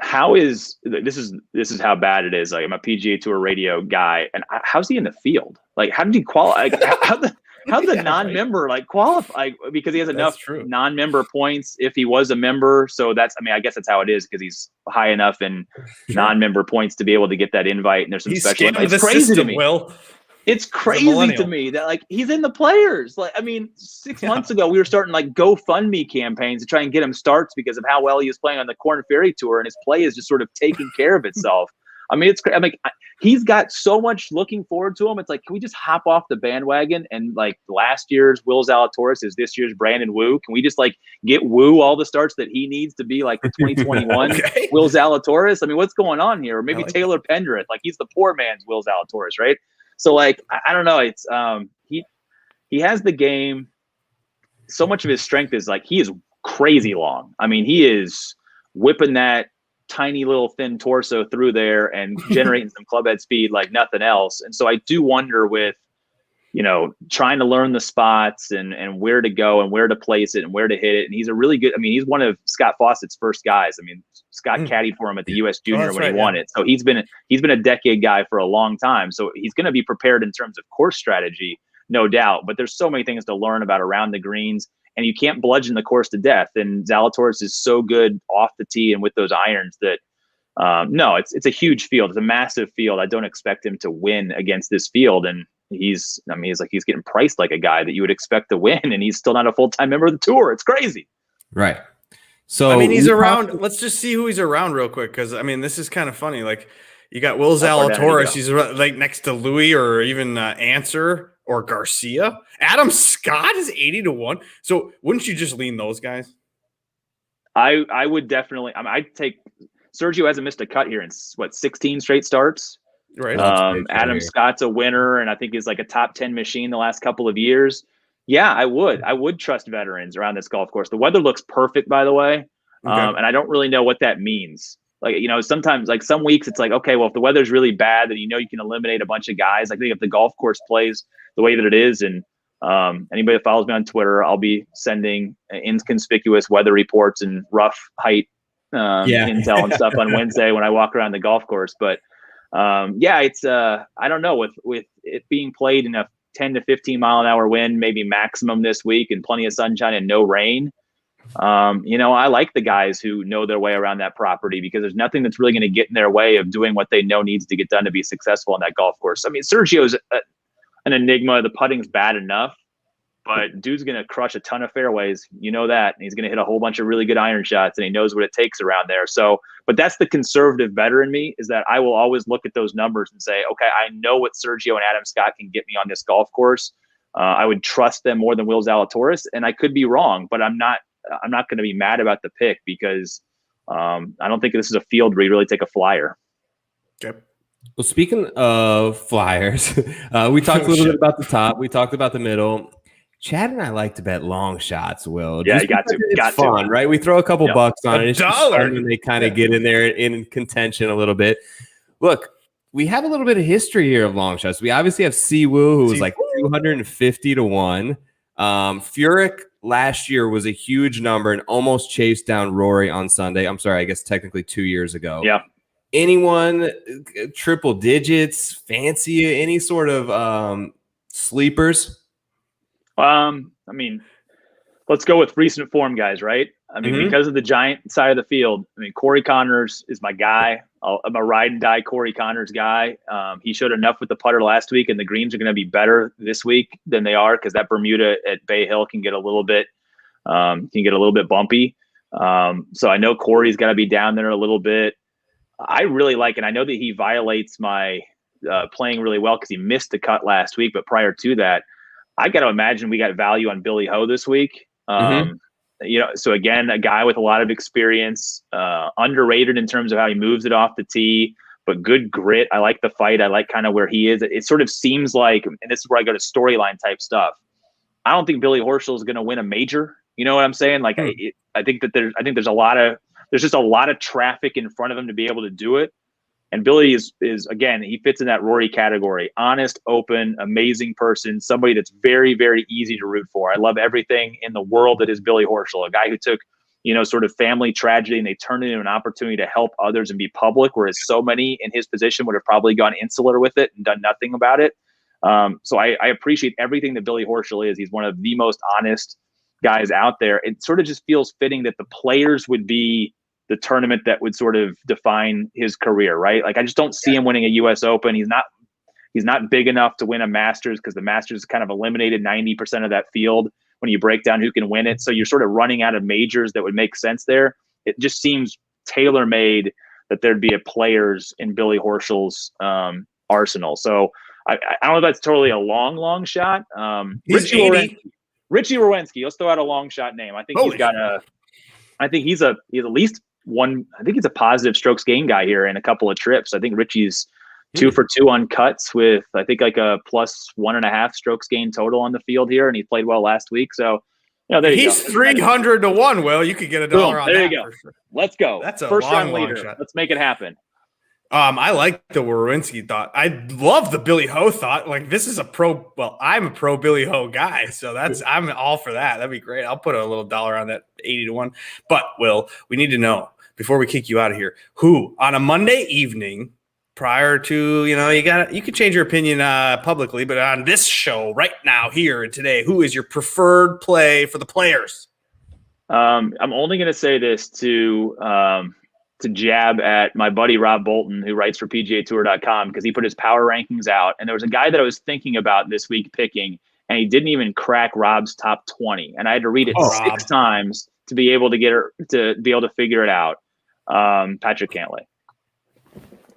This is how bad it is. Like, I'm a PGA Tour Radio guy, and how's he in the field? Like, how did he qualify? Like, how's the non-member like qualify? Because he has enough non-member points if he was a member. So I guess that's how it is, because he's high enough in non-member points to be able to get that invite. And there's some special. It's crazy to me. Will. It's crazy to me that like he's in the players. Like, I mean, 6 months ago we were starting like GoFundMe campaigns to try and get him starts because of how well he was playing on the Korn Ferry Tour, and his play is just sort of taking care of itself. I mean, it's I'm like, he's got so much looking forward to him. It's like, can we just hop off the bandwagon? And like last year's Will Zalatoris is this year's Brandon Wu. Can we just like get Wu all the starts that he needs to be like the 2021 Will Zalatoris? I mean, what's going on here? Or maybe Taylor Pendrith, like he's the poor man's Will Zalatoris, right? So like, I don't know. It's he has the game. So much of his strength is like, he is crazy long. I mean, he is whipping that tiny little thin torso through there and generating some club head speed like nothing else. And so I do wonder with, trying to learn the spots and where to go and where to place it and where to hit it. And he's a really good, he's one of Scott Fawcett's first guys. I mean, Scott caddied for him at the US Junior when he won it. So he's been a decade guy for a long time. So he's going to be prepared in terms of course strategy, no doubt, but there's so many things to learn about around the greens, and you can't bludgeon the course to death. And Zalatoris is so good off the tee and with those irons that no, it's a huge field. It's a massive field. I don't expect him to win against this field. And he's getting priced like a guy that you would expect to win, and he's still not a full-time member of the tour. It's crazy. Right. So he's around. Let's just see who he's around real quick, because this is kind of funny. Like, you got Will Zalatoris. He's like next to Louis or even Answer or Garcia. Adam Scott is 80-1. So wouldn't you just lean those guys? I would definitely. I'd take. Sergio hasn't missed a cut here in 16 straight starts. Right. Adam Scott's a winner, and I think is like a top 10 machine the last couple of years. Yeah, I would trust veterans around this golf course. The weather looks perfect, by the way. And I don't really know what that means. Like, sometimes like some weeks it's like, okay, well, if the weather's really bad, then you can eliminate a bunch of guys. Like, I think if the golf course plays the way that it is, and anybody that follows me on Twitter, I'll be sending inconspicuous weather reports and rough height intel and stuff on Wednesday when I walk around the golf course. But it's I don't know, with it being played in a 10 to 15 mile an hour wind, maybe maximum this week, and plenty of sunshine and no rain. I like the guys who know their way around that property, because there's nothing that's really going to get in their way of doing what they know needs to get done to be successful on that golf course. I mean, Sergio's an enigma. The putting's bad enough, but dude's going to crush a ton of fairways. You know that. And he's going to hit a whole bunch of really good iron shots, and he knows what it takes around there. So, but that's the conservative better in me, is that I will always look at those numbers and say, okay, I know what Sergio and Adam Scott can get me on this golf course. I would trust them more than Will Zalatoris, and I could be wrong, but I'm not going to be mad about the pick, because I don't think this is a field where you really take a flyer. Okay. Well, speaking of flyers, we talked a little bit about the top. We talked about the middle. Chad and I like to bet long shots, Will. Yeah, you got to. It's fun, right? We throw a couple bucks on it. It's $1 and they kind of get in there in contention a little bit. Look, we have a little bit of history here of long shots. We obviously have Siwoo, who was like 250-1. Furyk last year was a huge number and almost chased down Rory on Sunday. I'm sorry, I guess technically 2 years ago. Yeah. Anyone triple digits, fancy any sort of sleepers? Let's go with recent form guys, right? Because of the giant side of the field, Corey Connors is my guy. I'm a ride and die Corey Connors guy. He showed enough with the putter last week, and the greens are going to be better this week than they are, because that Bermuda at Bay Hill can get a little bit bumpy. So I know Corey's got to be down there a little bit. I really like, and I know that he violates my playing really well because he missed the cut last week, but prior to that, I got to imagine we got value on Billy Ho this week. So again, a guy with a lot of experience, underrated in terms of how he moves it off the tee, but good grit. I like the fight. I like kind of where he is. It sort of seems like, and this is where I go to storyline type stuff. I don't think Billy Horschel is going to win a major. You know what I'm saying? Like, I think there's just a lot of traffic in front of him to be able to do it. And Billy is again, he fits in that Rory category. Honest, open, amazing person, somebody that's very, very easy to root for. I love everything in the world that is Billy Horschel, a guy who took, sort of family tragedy and they turned it into an opportunity to help others and be public, whereas so many in his position would have probably gone insular with it and done nothing about it. So I appreciate everything that Billy Horschel is. He's one of the most honest guys out there. It sort of just feels fitting that the players would be the tournament that would sort of define his career, right? Like I just don't see him winning a US Open. He's not big enough to win a Masters because the Masters kind of eliminated 90% of that field when you break down who can win it. So you're sort of running out of majors that would make sense there. It just seems tailor-made that there'd be a players in Billy Horschel's arsenal. So I don't know if that's totally a long shot. Richie Rowensky. Let's throw out a long shot name. I think he's at least one. I think he's a positive strokes gain guy here in a couple of trips. I think Richie's 2 for 2 on cuts with I think like a plus 1.5 strokes gain total on the field here, and he played well last week. So there you go. He's 300 to 1. Will you could get $1 on there that. You go. For sure. Let's go. That's a first long round leader. Shot. Let's make it happen. I like the Wawrinski thought. I love the Billy Ho thought. Like this is I'm a pro Billy Ho guy, so I'm all for that. That'd be great. I'll put a little dollar on that 80 to 1. But Will, we need to know before we kick you out of here, who on a Monday evening prior to, you can change your opinion publicly, but on this show right now here and today, who is your preferred play for the players? I'm only going to say this to jab at my buddy Rob Bolton, who writes for PGA Tour.com, because he put his power rankings out. And there was a guy that I was thinking about this week picking, and he didn't even crack Rob's top 20. And I had to read it 6 times to be able to figure it out. Patrick Cantlay.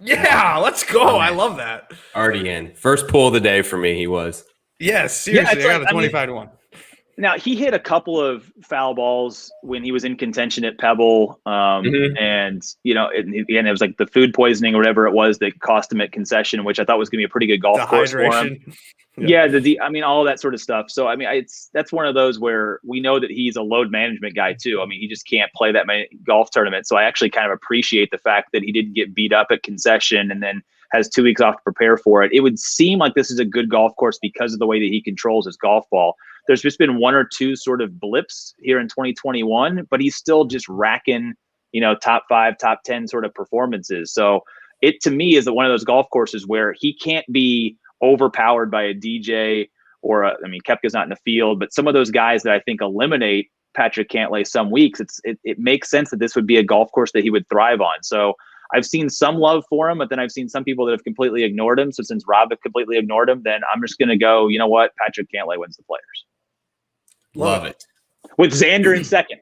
Yeah, let's go. I love that. Already in. First pull of the day for me, he was. Yes, seriously. I got a 25 to 1. Now, he hit a couple of foul balls when he was in contention at Pebble. And, it was like the food poisoning or whatever it was that cost him at concession, which I thought was going to be a pretty good golf course for him. Yeah, all of that sort of stuff. So, that's one of those where we know that he's a load management guy too. He just can't play that many golf tournaments. So I actually kind of appreciate the fact that he didn't get beat up at concession and then has 2 weeks off to prepare for it. It would seem like this is a good golf course because of the way that he controls his golf ball. There's just been 1 or 2 sort of blips here in 2021, but he's still just racking, top 5, top 10 sort of performances. So it, to me, is one of those golf courses where he can't be overpowered by a DJ or Koepka's not in the field, but some of those guys that I think eliminate Patrick Cantlay some weeks, it makes sense that this would be a golf course that he would thrive on. So I've seen some love for him, but then I've seen some people that have completely ignored him. So since Rob have completely ignored him, then I'm just going to go, you know what? Patrick Cantlay wins the Players. Love it. With Xander in second.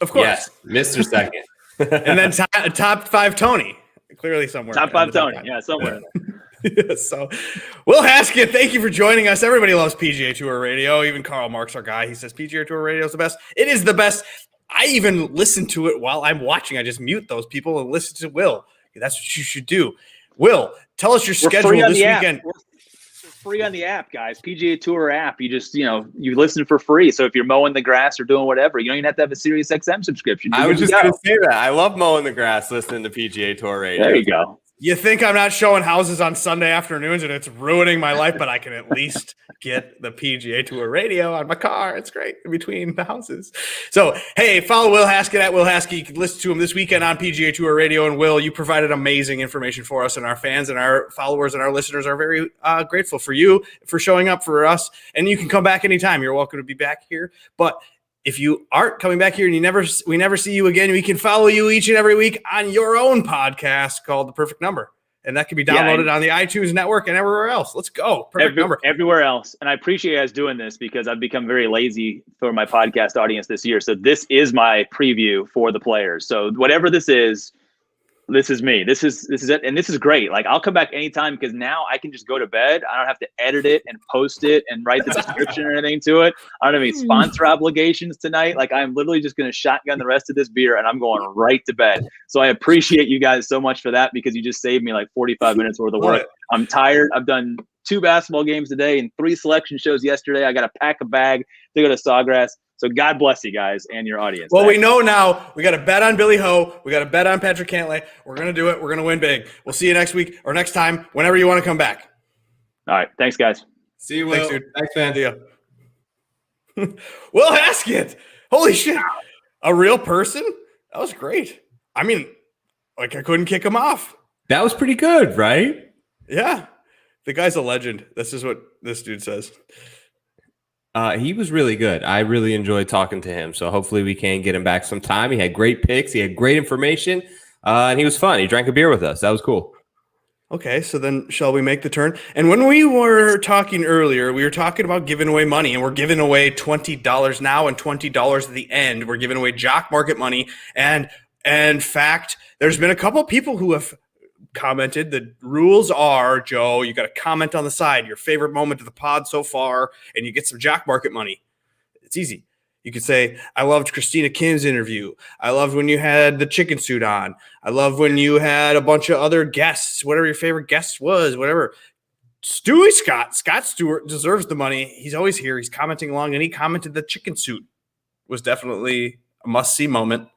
Of course. Yes, Mr. Second. And then top 5 Tony. Clearly somewhere. Top 5 Tony. Yeah, somewhere. So, Will Haskett, thank you for joining us. Everybody loves PGA Tour Radio. Even Karl Marx, our guy, he says PGA Tour Radio is the best. It is the best. I even listen to it while I'm watching. I just mute those people and listen to Will. That's what you should do. Will, tell us your schedule this weekend. We're free on the app, guys. PGA Tour app. You just, you listen for free. So if you're mowing the grass or doing whatever, you don't even have to have a Sirius XM subscription. I was just going to say that. I love mowing the grass listening to PGA Tour Radio. There you go. You think I'm not showing houses on Sunday afternoons and it's ruining my life, but I can at least get the PGA Tour Radio on my car. It's great in between the houses. So, hey, follow Will Haskett at Will Haskett. You can listen to him this weekend on PGA Tour Radio. And Will, you provided amazing information for us, and our fans and our followers and our listeners are very grateful for you for showing up for us. And you can come back anytime. You're welcome to be back here. But if you aren't coming back here and we never see you again, we can follow you each and every week on your own podcast called The Perfect Number. And that can be downloaded on the iTunes network and everywhere else. Let's go. Perfect Number. Everywhere else. And I appreciate you guys doing this because I've become very lazy for my podcast audience this year. So this is my preview for the Players. So whatever this is me. This is it. And this is great. Like, I'll come back anytime because now I can just go to bed. I don't have to edit it and post it and write the description or anything to it. I don't have any sponsor obligations tonight. Like, I'm literally just going to shotgun the rest of this beer and I'm going right to bed. So I appreciate you guys so much for that because you just saved me like 45 minutes worth of work. I'm tired. I've done 2 basketball games today and 3 selection shows yesterday. I got to pack a bag to go to Sawgrass. So God bless you guys and your audience. Well, we know now we got to bet on Billy Ho. We got to bet on Patrick Cantlay. We're going to do it. We're going to win big. We'll see you next week or next time, whenever you want to come back. All right. Thanks, guys. See you, Will. Thanks, dude. Thanks, man. See ya. Will Haskett. Holy shit. A real person? That was great. I mean, like I couldn't kick him off. That was pretty good, right? Yeah. The guy's a legend. This is what this dude says. He was really good. I really enjoyed talking to him. So hopefully we can get him back sometime. He had great picks. He had great information. And he was fun. He drank a beer with us. That was cool. Okay, so then shall we make the turn? And when we were talking earlier, we were talking about giving away money, and we're giving away $20 now and $20 at the end. We're giving away Jock Market money. And in fact, there's been a couple people who have commented. The rules are, Joe, you got to comment on the side your favorite moment of the pod so far, and you get some Jock Market money. It's easy. You could say, I loved Christina Kim's interview. I loved when you had the chicken suit on. I love when you had a bunch of other guests, whatever your favorite guest was, whatever. Scott Stewart deserves the money. He's always here. He's commenting along, and he commented the chicken suit was definitely a must-see moment.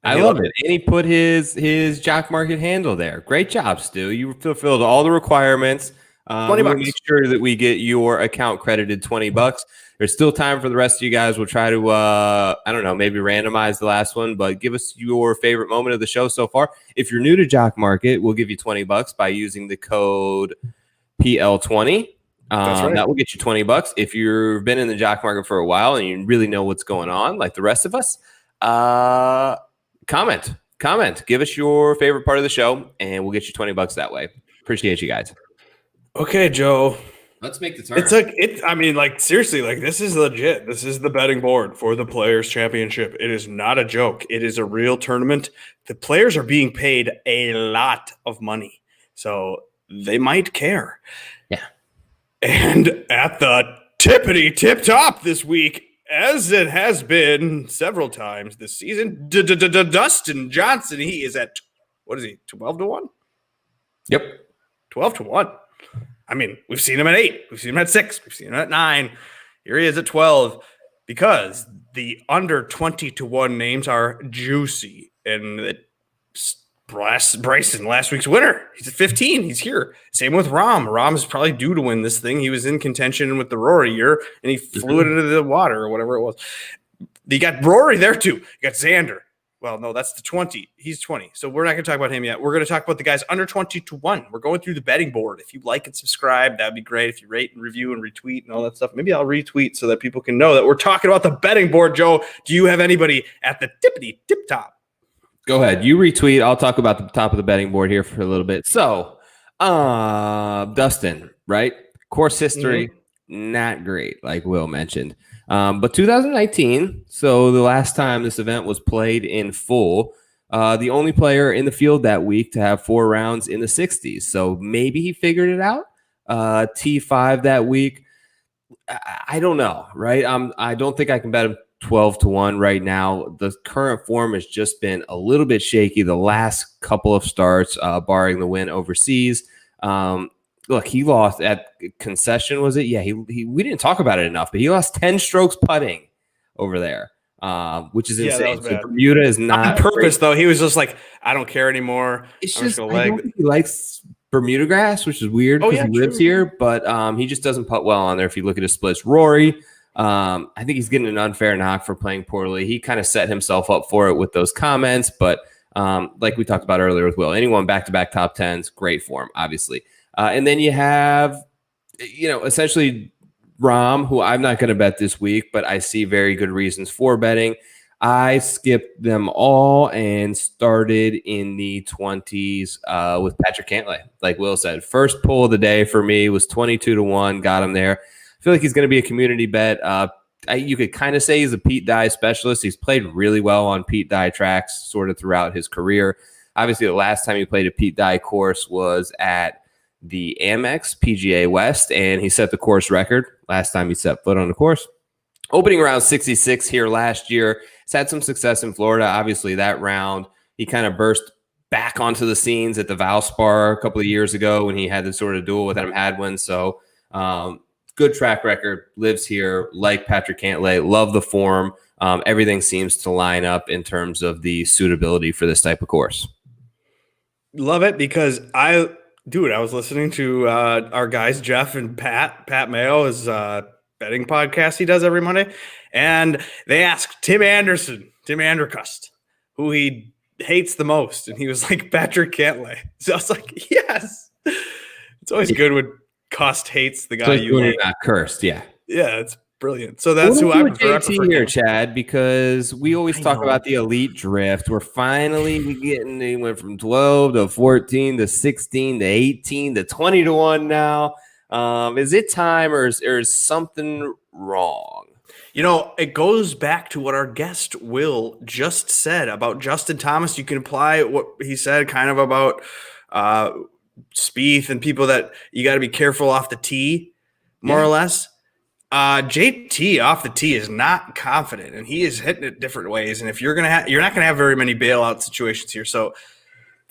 I love it. And he put his Jock Market handle there. Great job, Stu. You fulfilled all the requirements. $20. We'll make sure that we get your account credited $20. There's still time for the rest of you guys. We'll try to, I don't know, maybe randomize the last one, but give us your favorite moment of the show so far. If you're new to Jock Market, we'll give you $20 by using the code PL20. That's right. That will get you $20. If you've been in the Jock Market for a while and you really know what's going on, like the rest of us, comment. Give us your favorite part of the show, and we'll get you $20 that way. Appreciate you guys. Okay, Joe. Let's make the turn. Seriously, this is legit. This is the betting board for the Players Championship. It is not a joke. It is a real tournament. The players are being paid a lot of money, so they might care. Yeah. And at the tippity tip top this week, as it has been several times this season, Dustin Johnson, he is at, 12 to 1? Yep. 12 to 1. I mean, we've seen him at 8. We've seen him at 6. We've seen him at 9. Here he is at 12 because the under 20 to 1 names are juicy. And Bryson, last week's winner, he's at 15. He's here. Same with Rahm. Rahm is probably due to win this thing. He was in contention with the Rory year, and he flew it into the water or whatever it was. You got Rory there, too. You got Xander. Well, no, that's the 20. He's 20. So we're not going to talk about him yet. We're going to talk about the guys under 20 to 1. We're going through the betting board. If you like and subscribe, that would be great. If you rate and review and retweet and all that stuff, maybe I'll retweet so that people can know that we're talking about the betting board. Joe, do you have anybody at the tippity tip top? Go ahead. You retweet. I'll talk about the top of the betting board here for a little bit. So, Dustin, right? Course history, not great, like Will mentioned. But 2019, so the last time this event was played in full, the only player in the field that week to have 4 rounds in the 60s. So maybe he figured it out. T5 that week. I don't know, right? I don't think I can bet him 12 to 1 right now. The current form has just been a little bit shaky the last couple of starts, barring the win overseas. Look, he lost at concession, was it? Yeah, we didn't talk about it enough, but he lost 10 strokes putting over there, which is insane. So Bermuda is not on purpose, though. He was just like, I don't care anymore. It's just I don't think he likes Bermuda grass, which is weird because he lives here, but he just doesn't putt well on there. If you look at his splits, Rory, I think he's getting an unfair knock for playing poorly. He kind of set himself up for it with those comments, but like we talked about earlier with Will, anyone back-to-back top 10s, great form, obviously. And then you have, essentially Rahm, who I'm not going to bet this week, but I see very good reasons for betting. I skipped them all and started in the 20s with Patrick Cantlay. Like Will said, first pull of the day for me was 22 to 1, got him there. I feel like he's going to be a community bet. You could kind of say he's a Pete Dye specialist. He's played really well on Pete Dye tracks sort of throughout his career. Obviously, the last time he played a Pete Dye course was at the Amex PGA West, and he set the course record last time he set foot on the course. Opening around 66 here last year. He's had some success in Florida. Obviously, that round, he kind of burst back onto the scenes at the Valspar a couple of years ago when he had this sort of duel with Adam Hadwin. So good track record, lives here, like Patrick Cantlay, love the form. Everything seems to line up in terms of the suitability for this type of course. Love it because I was listening to our guys, Jeff and Pat Mayo, his betting podcast he does every Monday. And they asked Tim Andercust, who he hates the most. And he was like, Patrick Cantlay. So I was like, yes. It's always good when Cust hates the guy you like. Not cursed, yeah. Yeah, it's brilliant. So that's who I prefer. JT here, Chad, because we always talk about the elite drift. We're finally getting, he went from 12 to 14 to 16 to 18 to 20 to 1 now. Is it time or is something wrong? It goes back to what our guest Will just said about Justin Thomas. You can apply what he said kind of about Spieth and people that you got to be careful off the tee, more or less. JT off the tee is not confident, and he is hitting it different ways. And if you're not gonna have very many bailout situations here, so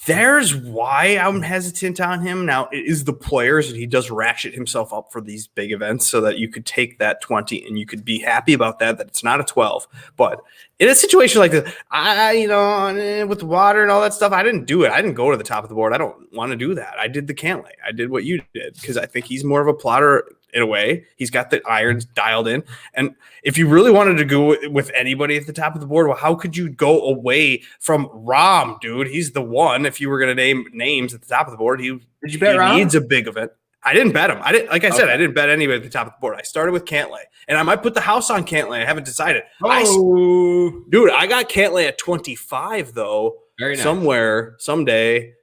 there's why I'm hesitant on him. Now it is the players, and he does ratchet himself up for these big events so that you could take that 20 and you could be happy about that it's not a 12. But in a situation like this, with the water and all that stuff, I didn't do it. I didn't go to the top of the board. I don't want to do that. I did the Cantlay. I did what you did because I think he's more of a plotter in a way. He's got the irons dialed in. And if you really wanted to go with anybody at the top of the board, well, how could you go away from Rahm, dude? He's the one. If you were going to name names at the top of the board, did you bet Rahm? Needs a big event. I didn't bet him. I didn't bet anybody at the top of the board. I started with Cantlay, and I might put the house on Cantlay. I haven't decided. Dude, I got Cantlay at 25 though. Very nice. Somewhere, someday.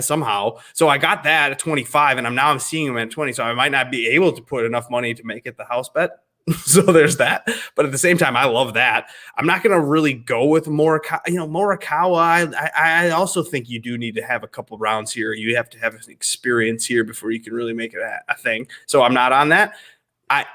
Somehow. So I got that at 25, and I'm seeing him at 20. So I might not be able to put enough money to make it the house bet. So there's that. But at the same time, I love that. I'm not going to really go with Morikawa. I also think you do need to have a couple rounds here. You have to have an experience here before you can really make it a thing. So I'm not on that. I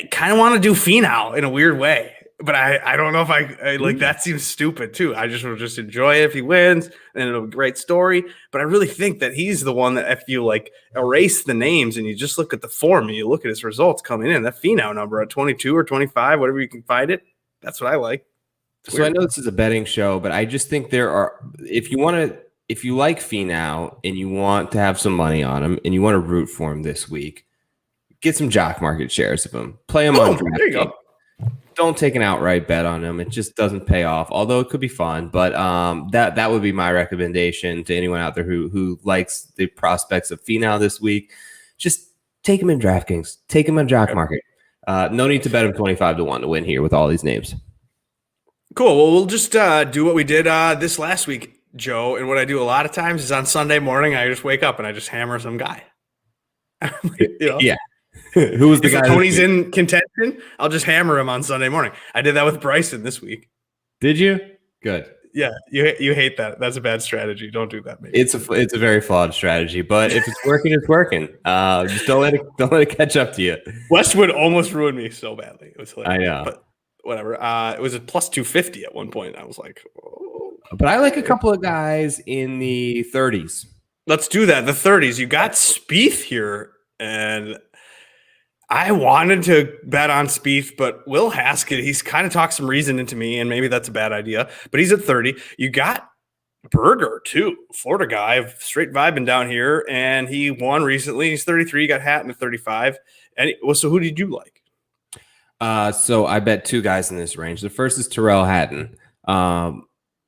kind of want to do Finau in a weird way. But I don't know if I like that seems stupid too. I just will just enjoy it if he wins, and it'll be a great story. But I really think that he's the one that if you like erase the names and you just look at the form and you look at his results coming in, that Finau number at 22 or 25, whatever you can find it, that's what I like. So I know this is a betting show, but I just think there are if you like Finau and you want to have some money on him and you want to root for him this week, get some Jock Market shares of him. Play him on draft. There you go. Don't take an outright bet on him. It just doesn't pay off, although it could be fun. But that would be my recommendation to anyone out there who likes the prospects of Finau this week. Just take him in DraftKings. Take him on Jock Market. No need to bet him 25 to 1 to win here with all these names. Cool. Well, we'll just do what we did this last week, Joe. And what I do a lot of times is on Sunday morning, I just wake up and I just hammer some guy. Yeah. Who was the guy? If Tony's in contention, I'll just hammer him on Sunday morning. I did that with Bryson this week. Did you? Good. Yeah, you hate that. That's a bad strategy. Don't do that. Maybe it's a very flawed strategy, but if it's working, it's working. Just don't let it catch up to you. Westwood almost ruined me so badly. It was hilarious. I know, but whatever. It was a plus 250 at one point. I was like, oh. But I like a couple of guys in the 30s. Let's do that. The 30s. You got Spieth here, and I wanted to bet on Spieth, but Will Haskett, he's kind of talked some reason into me, and maybe that's a bad idea, but he's at 30. You got Berger, too, Florida guy, straight vibing down here, and he won recently. He's 33, got Hatton at 35. So who did you like? So I bet two guys in this range. The first is Tyrrell Hatton.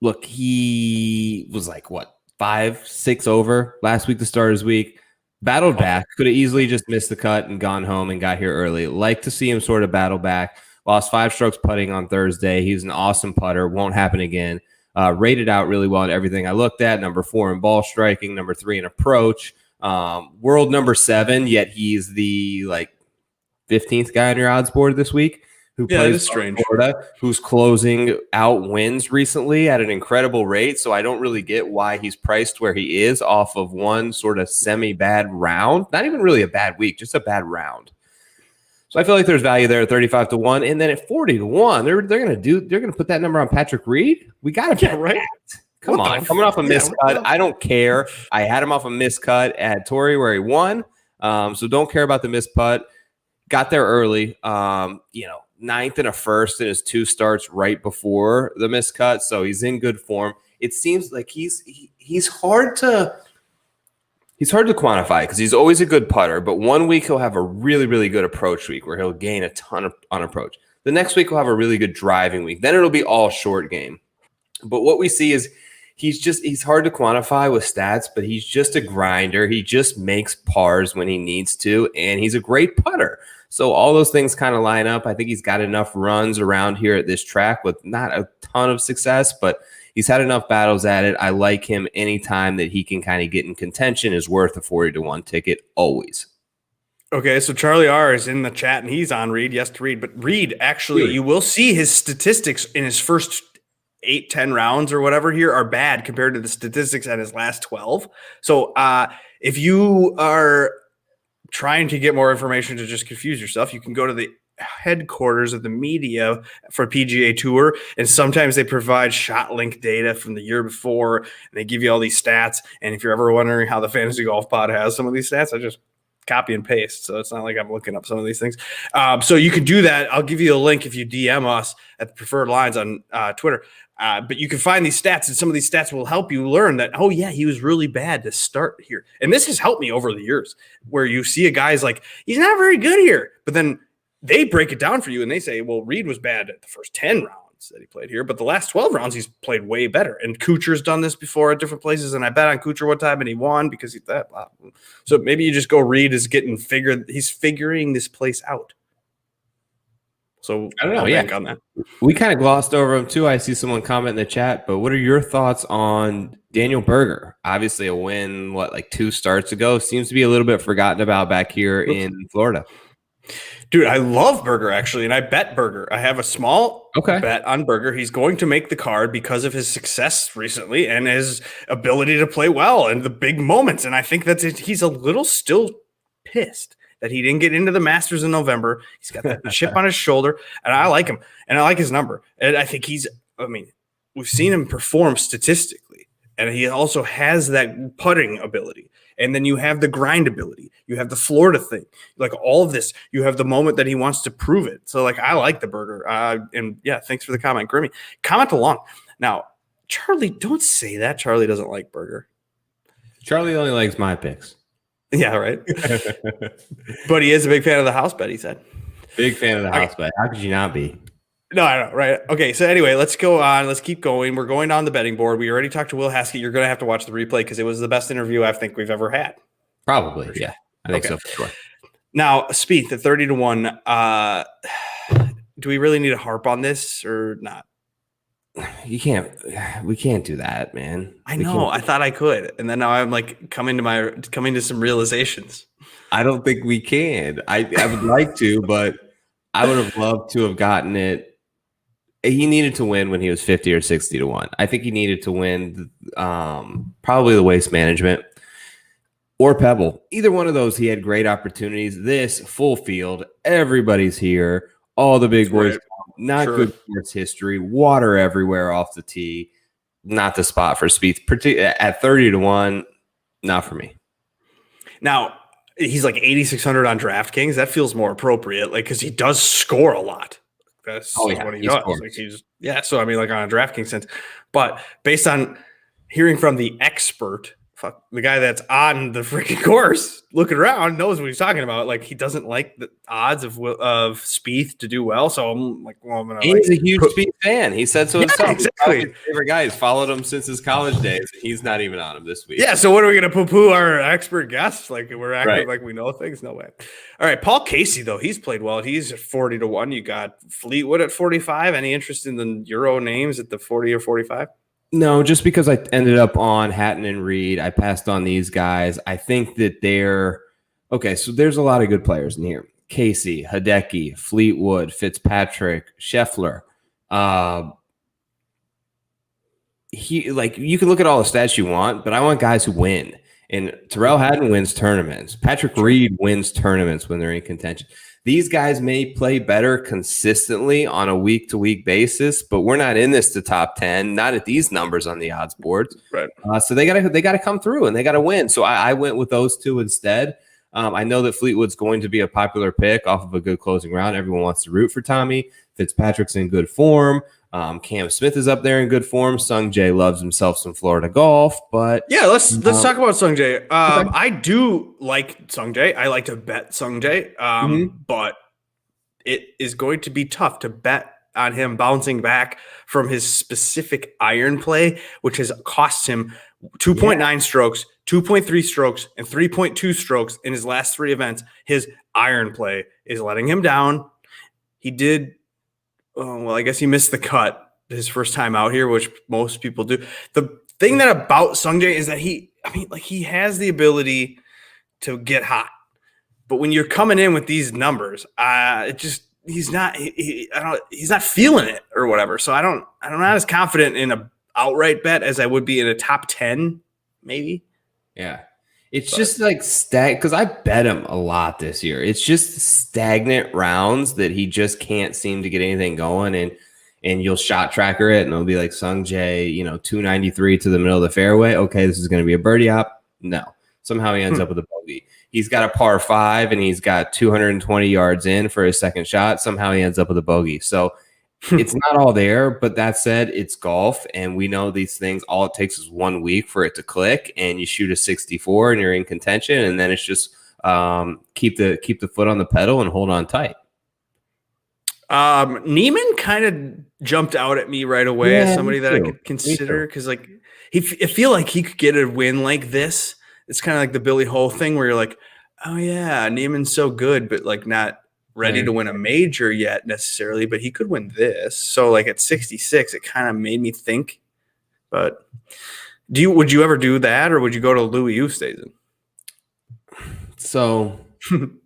Look, he was like, 5-6 over last week to start his week. Battled back, could have easily just missed the cut and gone home and got here early. Like to see him sort of battle back. Lost 5 strokes putting on Thursday. He was an awesome putter. Won't happen again. Rated out really well in everything I looked at. Number 4 in ball striking. Number 3 in approach. World number 7, yet he's the 15th guy on your odds board this week. Who plays in Florida, who's closing out wins recently at an incredible rate. So I don't really get why he's priced where he is off of one sort of semi-bad round. Not even really a bad week, just a bad round. So I feel like there's value there at 35 to 1. And then at 40 to 1, they're gonna put that number on Patrick Reed. We gotta bet right. Come on, coming off a miscut. I don't care. I had him off a miscut at Torrey where he won. So don't care about the misputt. Got there early. Ninth and a first in his 2 starts right before the miscut. So he's in good form. It seems like he's hard to quantify because he's always a good putter. But one week he'll have a really, really good approach week where he'll gain a ton on approach. The next week he'll have a really good driving week. Then it'll be all short game. But what we see is he's hard to quantify with stats, but he's just a grinder. He just makes pars when he needs to, and he's a great putter. So all those things kind of line up. I think he's got enough runs around here at this track with not a ton of success, but he's had enough battles at it. I like him anytime that he can kind of get in contention is worth a 40-1 ticket always. Okay, so Charlie R is in the chat, and he's on Reed. Yes to Reed. But Reed, actually, you will see his statistics in his first 8-10 rounds or whatever here are bad compared to the statistics at his last 12. So if you are trying to get more information to just confuse yourself, you can go to the headquarters of the media for PGA Tour, and sometimes they provide shot link data from the year before, and they give you all these stats. And if you're ever wondering how the Fantasy Golf Pod has some of these stats, I just copy and paste. So it's not like I'm looking up some of these things. So you can do that. I'll give you a link if you DM us at the Preferred Lines on Twitter. But you can find these stats, and some of these stats will help you learn that, oh, yeah, he was really bad to start here. And this has helped me over the years where you see a guy's like, he's not very good here. But then they break it down for you, and they say, well, Reed was bad at the first 10 rounds that he played here, but the last 12 rounds he's played way better. And Kuchar's done this before at different places, and I bet on Kuchar one time, and he won because he's that. So maybe you just go Reed is getting he's figuring this place out. So I don't know. On that. We kind of glossed over him too. I see someone comment in the chat, but what are your thoughts on Daniel Berger? Obviously a win, like 2 starts ago, seems to be a little bit forgotten about back here in Florida. Dude, I love Berger actually, and I bet Berger. I have a small bet on Berger. He's going to make the card because of his success recently and his ability to play well and the big moments. And I think he's a little still pissed that he didn't get into the Masters in November. He's got that chip on his shoulder, and I like him, and I like his number. And I think we've seen him perform statistically, and he also has that putting ability. And then you have the grind ability. You have the Florida thing. Like all of this, you have the moment that he wants to prove it. So I like the Berger. And yeah, thanks for the comment, Grimmy. Comment along. Now, Charlie, don't say that. Charlie doesn't like Berger. Charlie only likes my picks. Yeah, right. But he is a big fan of the house bet, he said. Big fan of the house bet. How could you not be? No, I know, right? Okay, so anyway, let's go on. Let's keep going. We're going down the betting board. We already talked to Will Haskett. You're going to have to watch the replay because it was the best interview I think we've ever had. Probably, yeah. I think so for sure. Now, Spieth at 30-1. Do we really need to harp on this or not? We can't do that, man. I know. I thought I could. And then now I'm coming to some realizations. I don't think we can. I would like to, but I would have loved to have gotten it. He needed to win when he was 50 or 60-1. I think he needed to win probably the Waste Management or Pebble. Either one of those, he had great opportunities. This full field, everybody's here. All the big boys, not good course history, water everywhere off the tee. Not the spot for Spieth. At 30-1, not for me. Now, he's like 8,600 on DraftKings. That feels more appropriate, because he does score a lot. That's what he does. So on a DraftKings sense. But based on hearing from the expert, the guy that's on the freaking course, looking around, knows what he's talking about. He doesn't like the odds of Spieth to do well. So I'm like, well, I'm gonna. He's a huge Spieth fan. He said so himself. Exactly. He's his favorite guy. He's followed him since his college days. He's not even on him this week. Yeah. So what are we gonna poo-poo our expert guests? We're acting like we know things. No way. All right, Paul Casey though, he's played well. He's at 40-1. You got Fleetwood at 45. Any interest in the Euro names at the 40 or 45? No, just because I ended up on Hatton and Reed, I passed on these guys. I think that they're okay. So there's a lot of good players in here: Casey, Hideki, Fleetwood, Fitzpatrick, Scheffler. You can look at all the stats you want, but I want guys who win. And Tyrrell Hatton wins tournaments. Patrick Reed wins tournaments when they're in contention. These guys may play better consistently on a week-to-week basis, but we're not in this to top 10, not at these numbers on the odds boards. Right. So they gotta come through and they gotta win. So I went with those two instead. I know that Fleetwood's going to be a popular pick off of a good closing round. Everyone wants to root for Tommy. Fitzpatrick's in good form. Cam Smith is up there in good form. Sung Jae loves himself some Florida golf, but yeah, let's talk about Sung Jae. Okay. I do like Sung Jae. I like to bet Sung Jae, but it is going to be tough to bet on him bouncing back from his specific iron play, which has cost him 2.9 strokes, 2.3 strokes, and 3.2 strokes in his last 3 events. His iron play is letting him down. He did. I guess he missed the cut his first time out here, which most people do. The thing that about Sung Jae is that he has the ability to get hot, but when you're coming in with these numbers, he's not feeling it or whatever. So I'm not as confident in a outright bet as I would be in a top 10, maybe. Yeah. It's just like because I bet him a lot this year. It's just stagnant rounds that he just can't seem to get anything going, and you'll shot tracker it, and it'll be like Sung Jae, 293 to the middle of the fairway. Okay, this is going to be a birdie op. No, somehow he ends up with a bogey. He's got a par 5, and he's got 220 yards in for his second shot. Somehow he ends up with a bogey. So it's not all there, but that said, it's golf, and we know these things. All it takes is 1 week for it to click, and you shoot a 64, and you're in contention, and then it's just keep the foot on the pedal and hold on tight. Neiman kind of jumped out at me right away as somebody that I could consider because, I feel like he could get a win like this. It's kind of like the Billy Ho thing where you're like, oh yeah, Neiman's so good, but not ready to win a major yet necessarily, but he could win this. So at 66, it kind of made me think. But would you ever do that, or would you go to Louis Oosthuizen? So I'm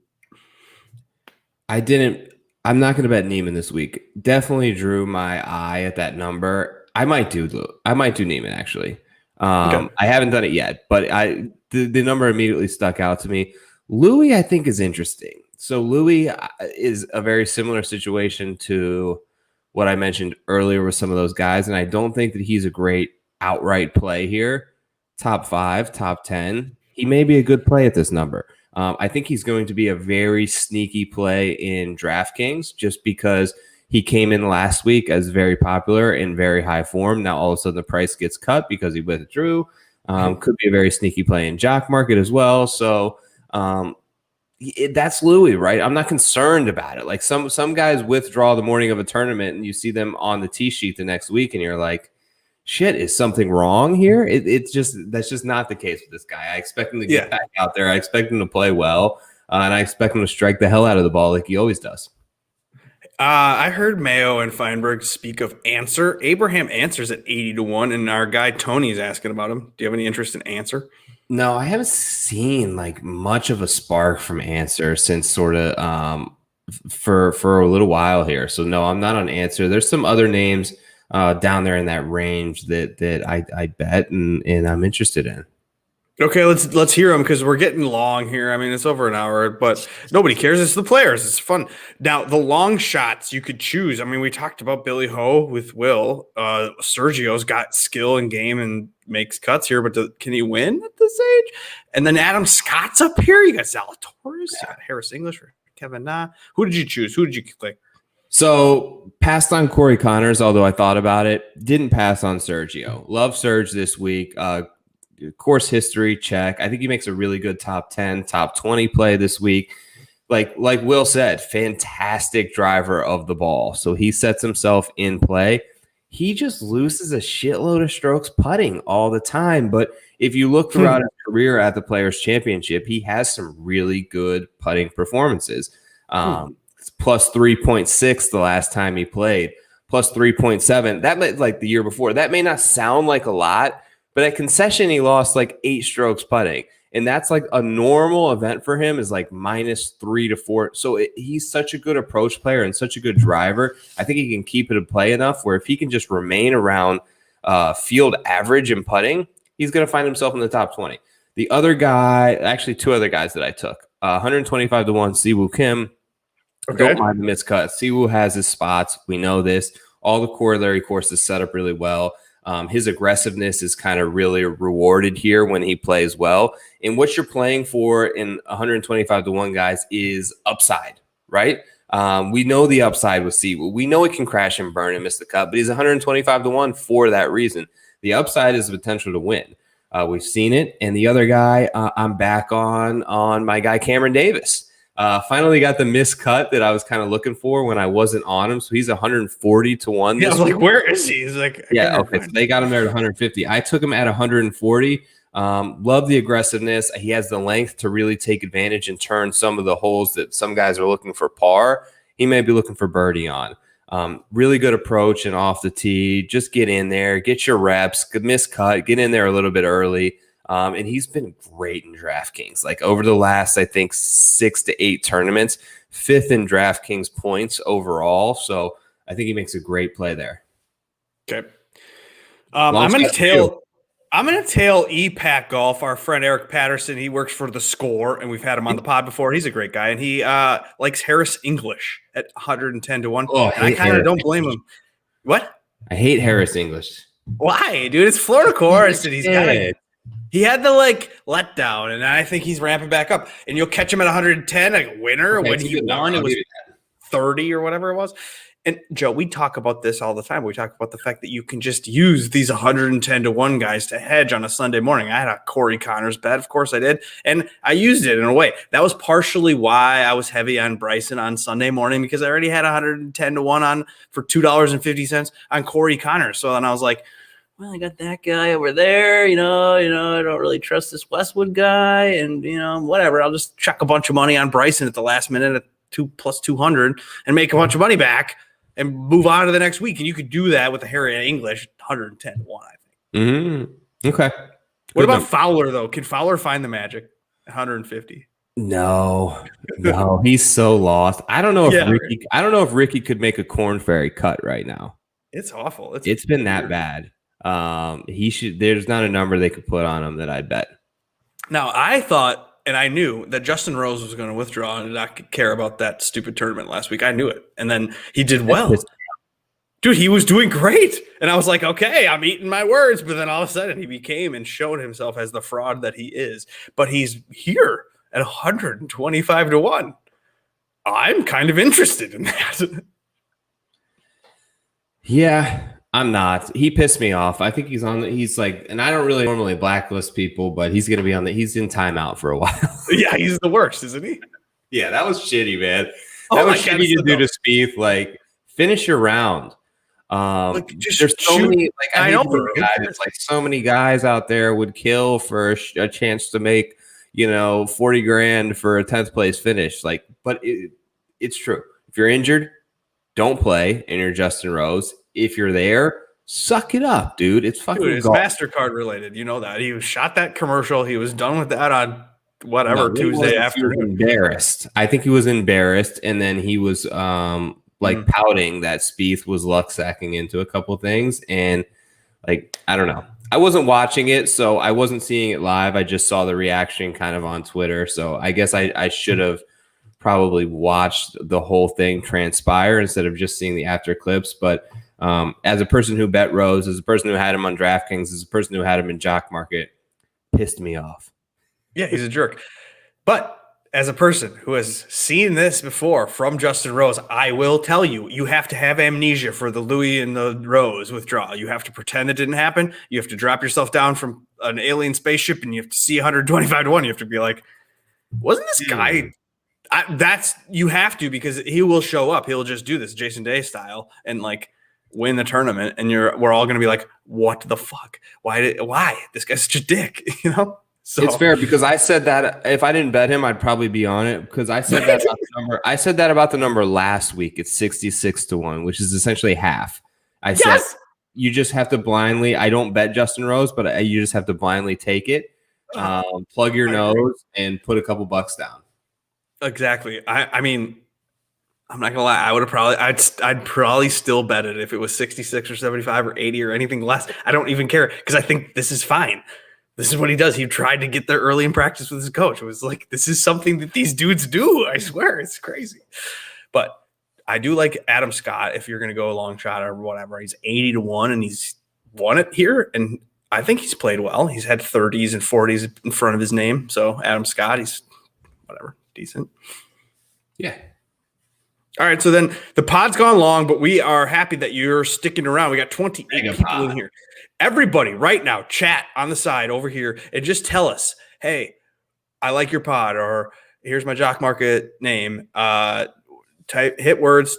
not going to bet Neiman this week. Definitely drew my eye at that number. I might do Neiman actually. Okay. I haven't done it yet, but the number immediately stuck out to me. Louis, I think, is interesting. So Louis is a very similar situation to what I mentioned earlier with some of those guys, and I don't think that he's a great outright play here. Top 5, top 10. He may be a good play at this number. I think he's going to be a very sneaky play in DraftKings just because he came in last week as very popular in very high form. Now all of a sudden the price gets cut because he withdrew. Could be a very sneaky play in Jock Market as well. So that's Louis, right? I'm not concerned about it. Like some guys withdraw the morning of a tournament and you see them on the tee sheet the next week and you're like, shit, is something wrong here? That's just not the case with this guy. I expect him to get back out there. I expect him to play well, and I expect him to strike the hell out of the ball like he always does. I heard Mayo and Feinberg speak of Answer. Abraham Answer's at 80-1, and our guy Tony's asking about him. Do you have any interest in Answer? No, I haven't seen much of a spark from Answer since sort of for a little while here. So no, I'm not on Answer. There's some other names down there in that range that I bet and I'm interested in. Okay, let's hear them because we're getting long here. I mean, it's over an hour, but nobody cares. It's the players. It's fun. Now, the long shots you could choose. I mean, we talked about Billy Ho with Will. Sergio's got skill and game and makes cuts here, but can he win at this age? And then Adam Scott's up here. You got Zalatoris, you got Harris English, or Kevin Na. Who did you choose? Who did you click? So passed on Corey Connors, although I thought about it. Didn't pass on Sergio. Love Serge this week. Course history, check. I think he makes a really good top 10, top 20 play this week. Like Will said, fantastic driver of the ball. So he sets himself in play. He just loses a shitload of strokes putting all the time. But if you look throughout his career at the Players' Championship, he has some really good putting performances. Plus 3.6 the last time he played, plus 3.7. That may, like the year before, that may not sound like a lot, but at concession, he lost 8 strokes putting. And that's a normal event for him is -3 to 4. So he's such a good approach player and such a good driver. I think he can keep it in play enough where if he can just remain around field average in putting, he's going to find himself in the top 20. The other guy, actually 2 other guys that I took, 125-1, Siwoo Kim. Don't mind the miscut. Siwoo has his spots. We know this. All the corollary courses set up really well. His aggressiveness is kind of really rewarded here when he plays well. And what you're playing for in 125 to 1 guys is upside, right? We know the upside with Siwoo. We know it can crash and burn and miss the cut, but he's 125 to 1 for that reason. The upside is the potential to win. We've seen it. And the other guy, I'm back on my guy, Cameron Davis. Finally got the miscut that I was kind of looking for when I wasn't on him. So he's 140 to 1. Yeah, I was like, where is he? He's like, yeah, okay. So they got him there at 150. I took him at 140. Love the aggressiveness. He has the length to really take advantage and turn some of the holes that some guys are looking for par. He may be looking for birdie on. Really good approach and off the tee. Just get in there, get your reps, good miscut, get in there a little bit early. And he's been great in DraftKings. Like over the last, I think, 6 to 8 tournaments, 5th in DraftKings points overall. So I think he makes a great play there. Okay. I'm going to tail EPAC Golf, our friend Eric Patterson. He works for The Score, and we've had him on the pod before. He's a great guy, and he likes Harris English at 110 to 1. Oh, and I kind of don't blame him. What? I hate Harris English. Why, dude? It's Florida course, and he had the letdown, and I think he's ramping back up. And you'll catch him at 110, like a winner. When he won, it was 30 or whatever it was. And Joe, we talk about this all the time. We talk about the fact that you can just use these 110 to 1 guys to hedge on a Sunday morning. I had a Corey Connors bet, of course I did, and I used it in a way. That was partially why I was heavy on Bryson on Sunday morning, because I already had 110 to 1 on for $2.50 on Corey Connors. So then I was like, well, I got that guy over there, I don't really trust this Westwood guy, and whatever. I'll just chuck a bunch of money on Bryson at the last minute at 2 plus 200 and make a bunch of money back and move on to the next week. And you could do that with the Harry English 110 to 1, I think. Mm-hmm. Okay. What about Fowler though? Can Fowler find the magic at 150? No, he's so lost. I don't know if Ricky could make a Corn Ferry cut right now. It's awful. It's been that bad. He should. There's not a number they could put on him that I'd bet. Now I thought, and I knew that Justin Rose was going to withdraw and not care about that stupid tournament last week. I knew it, and then he did well. Dude, he was doing great, and I was like, okay, I'm eating my words. But then all of a sudden, he became and showed himself as the fraud that he is. But he's here at 125 to 1. I'm kind of interested in that. Yeah. I'm not. He pissed me off. I think he's like, and I don't really normally blacklist people, but he's going to be he's in timeout for a while. Yeah, he's the worst, isn't he? Yeah, that was shitty, man. That was shitty to do to Spieth. Like, finish your round. There's so many, I know guys, it's like so many guys out there would kill for a chance to make, 40 grand for a 10th place finish. Like, but it's true. If you're injured, don't play, and you're Justin Rose. If you're there, suck it up, dude. It's fucking it's MasterCard related. You know that. He shot that commercial. He was done with that on Tuesday afternoon. Embarrassed. I think he was embarrassed, and then he was pouting that Spieth was luck sacking into a couple things, and I don't know. I wasn't watching it, so I wasn't seeing it live. I just saw the reaction kind of on Twitter. So I guess I should have probably watched the whole thing transpire instead of just seeing the after clips, but. As a person who bet Rose, as a person who had him on DraftKings, as a person who had him in Jock Market, pissed me off. Yeah, he's a jerk. But as a person who has seen this before from Justin Rose, I will tell you, you have to have amnesia for the Louis and the Rose withdrawal. You have to pretend it didn't happen. You have to drop yourself down from an alien spaceship and you have to see 125 to 1. You have to be like, wasn't this guy... you have to, because he will show up. He'll just do this Jason Day style and win the tournament, and we're all going to be like, what the fuck? Why? This guy's such a dick, So it's fair, because I said that if I didn't bet him, I'd probably be on it, because I said that about the number. I said that about the number last week. It's 66 to 1, which is essentially half. I said you just have to blindly. I don't bet Justin Rose, but you just have to blindly take it, plug your nose, and put a couple bucks down. Exactly. I mean, I'm not gonna lie. I'd probably still bet it if it was 66 or 75 or 80 or anything less. I don't even care, because I think this is fine. This is what he does. He tried to get there early in practice with his coach. It was like, this is something that these dudes do. I swear, it's crazy. But I do like Adam Scott if you're going to go a long shot or whatever. He's 80-1 and he's won it here. And I think he's played well. He's had 30s and 40s in front of his name. So Adam Scott, he's whatever, decent. Yeah. All right. So then the pod's gone long, but we are happy that you're sticking around. We got 28 people in here. Everybody right now, chat on the side over here and just tell us, hey, I like your pod, or here's my Jock Market name. Hit words.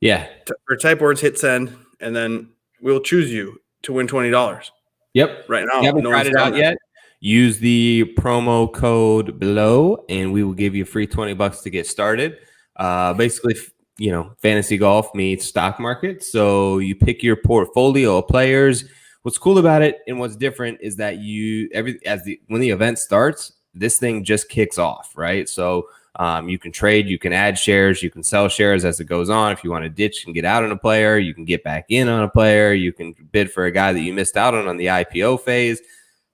Yeah. Or type words, hit send, and then we'll choose you to win $20. Yep. Right now. You haven't tried it out yet? Use the promo code below, and we will give you a free $20 to get started. Basically, fantasy golf meets stock market. So you pick your portfolio of players. What's cool about it and what's different is that when the event starts, this thing just kicks off, right? So you can trade, you can add shares, you can sell shares as it goes on. If you want to ditch and get out on a player, you can get back in on a player. You can bid for a guy that you missed out on the IPO phase.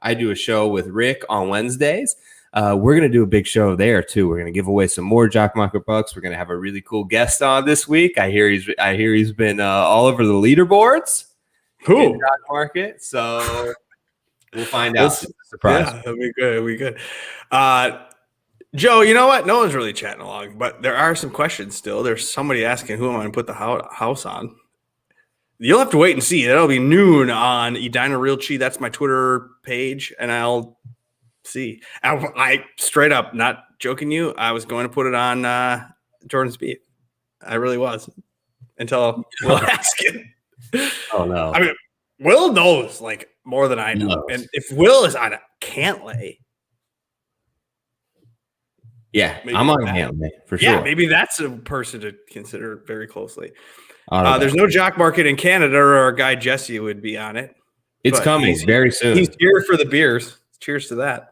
I do a show with Rick on Wednesdays. We're going to do a big show there too. We're going to give away some more Jock Market bucks. We're going to have a really cool guest on this week. I hear he's been all over the leaderboards. Cool. Jock Market. So we'll find out. Surprise. Yeah, that'll be good. It'll be good. Joe, you know what? No one's really chatting along, but there are some questions still. There's somebody asking who am I going to put the house on. You'll have to wait and see. That'll be noon on Idone Real Chi. That's my Twitter page, and I'll see. I straight up, not joking you, I was going to put it on Jordan Spieth. I really was until Will Haskett. Oh, no. I mean, Will knows like more than I know. And if Will is on a Cantlay, yeah, I'm on Cantlay for sure. Yeah, maybe that's a person to consider very closely. There's no Jock Market in Canada, or our guy Jesse would be on it. It's coming very soon. He's here for the beers. Cheers to that.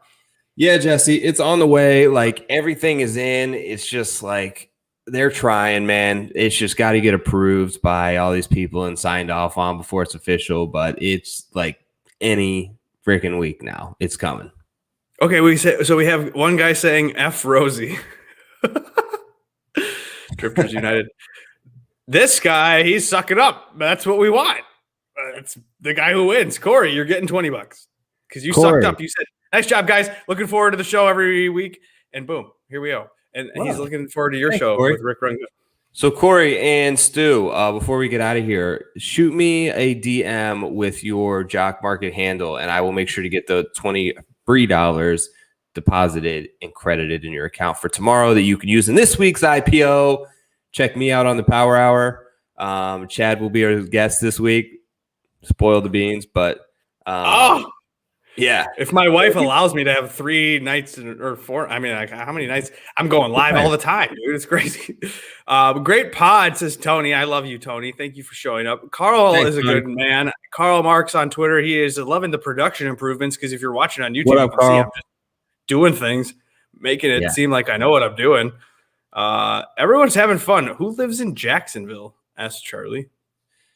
Yeah, Jesse, it's on the way. Like everything is in. It's just like they're trying, man. It's just got to get approved by all these people and signed off on before it's official. But it's like any freaking week now. It's coming. Okay, we have one guy saying F Rosie. Drifters United. This guy, he's sucking up. That's what we want. It's the guy who wins. Corey, you're getting $20 because you sucked up. You said, nice job, guys. Looking forward to the show every week. And boom, here we go. And he's looking forward to your show, Corey. With Rick Runga. So Corey and Stu, before we get out of here, shoot me a DM with your Jock Market handle, and I will make sure to get the $20 deposited and credited in your account for tomorrow that you can use in this week's IPO. Check me out on the Power Hour. Chad will be our guest this week. Spoil the beans, but yeah. If my wife allows me to have 3 nights or 4, I mean, like, how many nights? I'm going live all the time, dude. It's crazy. Great pod, says Tony. I love you, Tony. Thank you for showing up. Carl is a good man. Carl Marks on Twitter. He is loving the production improvements because if you're watching on YouTube, what up, you can see I'm just doing things, making it seem like I know what I'm doing. Everyone's having fun. Who lives in Jacksonville? Asked Charlie.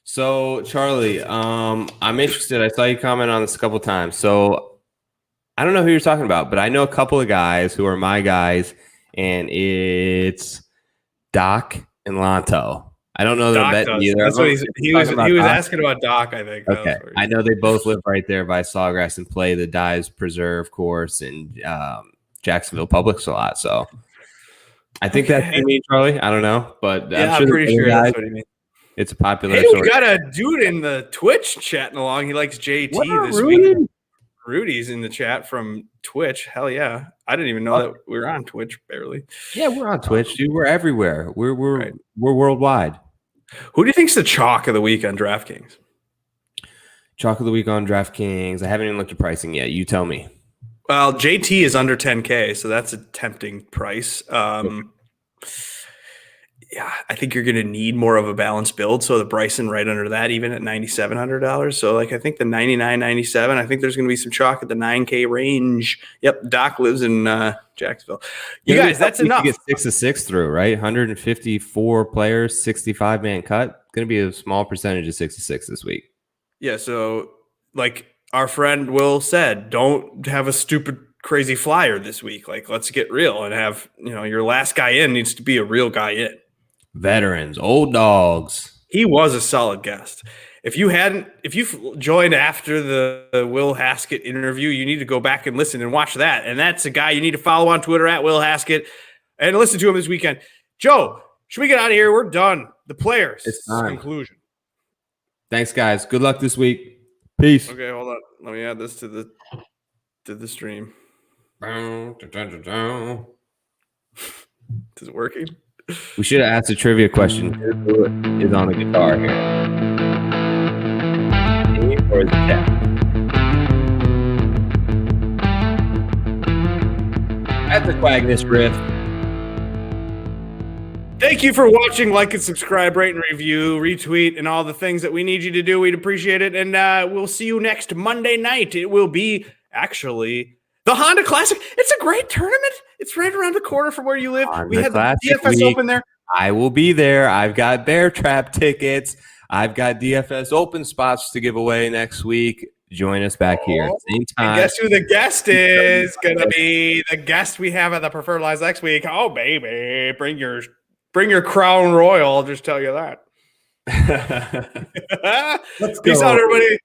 So Charlie, I'm interested. I saw you comment on this a couple times. So I don't know who you're talking about, but I know a couple of guys who are my guys, and it's Doc and Lanto. I don't know that either. That's what he was asking about Doc, I think. Okay. I know they both live right there by Sawgrass and play the Dyes Preserve course in Jacksonville Publix a lot. So I think that's what you mean, Charlie. I don't know, but I'm pretty sure that's what he means. It's a popular. Hey, we got a dude in the Twitch chatting along. He likes JT this week. Rudy's in the chat from Twitch. Hell yeah! I didn't even know that we were on Twitch. Barely. Yeah, we're on Twitch, dude. We're everywhere. We're worldwide. Who do you think's the chalk of the week on DraftKings? Chalk of the week on DraftKings. I haven't even looked at pricing yet. You tell me. Well, JT is under 10K, so that's a tempting price. Yeah, I think you're going to need more of a balanced build. So the Bryson right under that, even at $9,700. So like I think the 99.97. I think there's going to be some chalk at the 9K range. Yep, Doc lives in Jacksonville. You guys, that's enough. You get 6 of 6 through, right? 154 players, 65-man cut. Going to be a small percentage of 6 of 6 this week. Yeah. So like our friend Will said, don't have a stupid crazy flyer this week. Like let's get real and have your last guy in needs to be a real guy in. veterans, old dogs. He was a solid guest. If you've joined after the Will Haskett interview, you need to go back and listen and watch that. And that's a guy you need to follow on Twitter at Will Haskett and listen to him this weekend. Joe, should we get out of here? We're done. The Players. It's time. Conclusion. Thanks, guys. Good luck this week. Peace. Okay, hold on. Let me add this to the stream. Is it working? We should have asked a trivia question. Who is on the guitar here? Me or is it Cat? At the Quagness riff. Thank you for watching. Like and subscribe, rate and review, retweet, and all the things that we need you to do. We'd appreciate it. And we'll see you next Monday night. It will be actually the Honda Classic. It's a great tournament. It's right around the corner from where you live. Honda we had the Classic DFS week. Open there. I will be there. I've got Bear Trap tickets. I've got DFS Open spots to give away next week. Join us back here. Same time. And guess who the guest is? Gonna be the guest we have at the Preferred Lives next week. Oh, baby. Bring your Crown Royal. I'll just tell you that. Let's Peace go. out, everybody.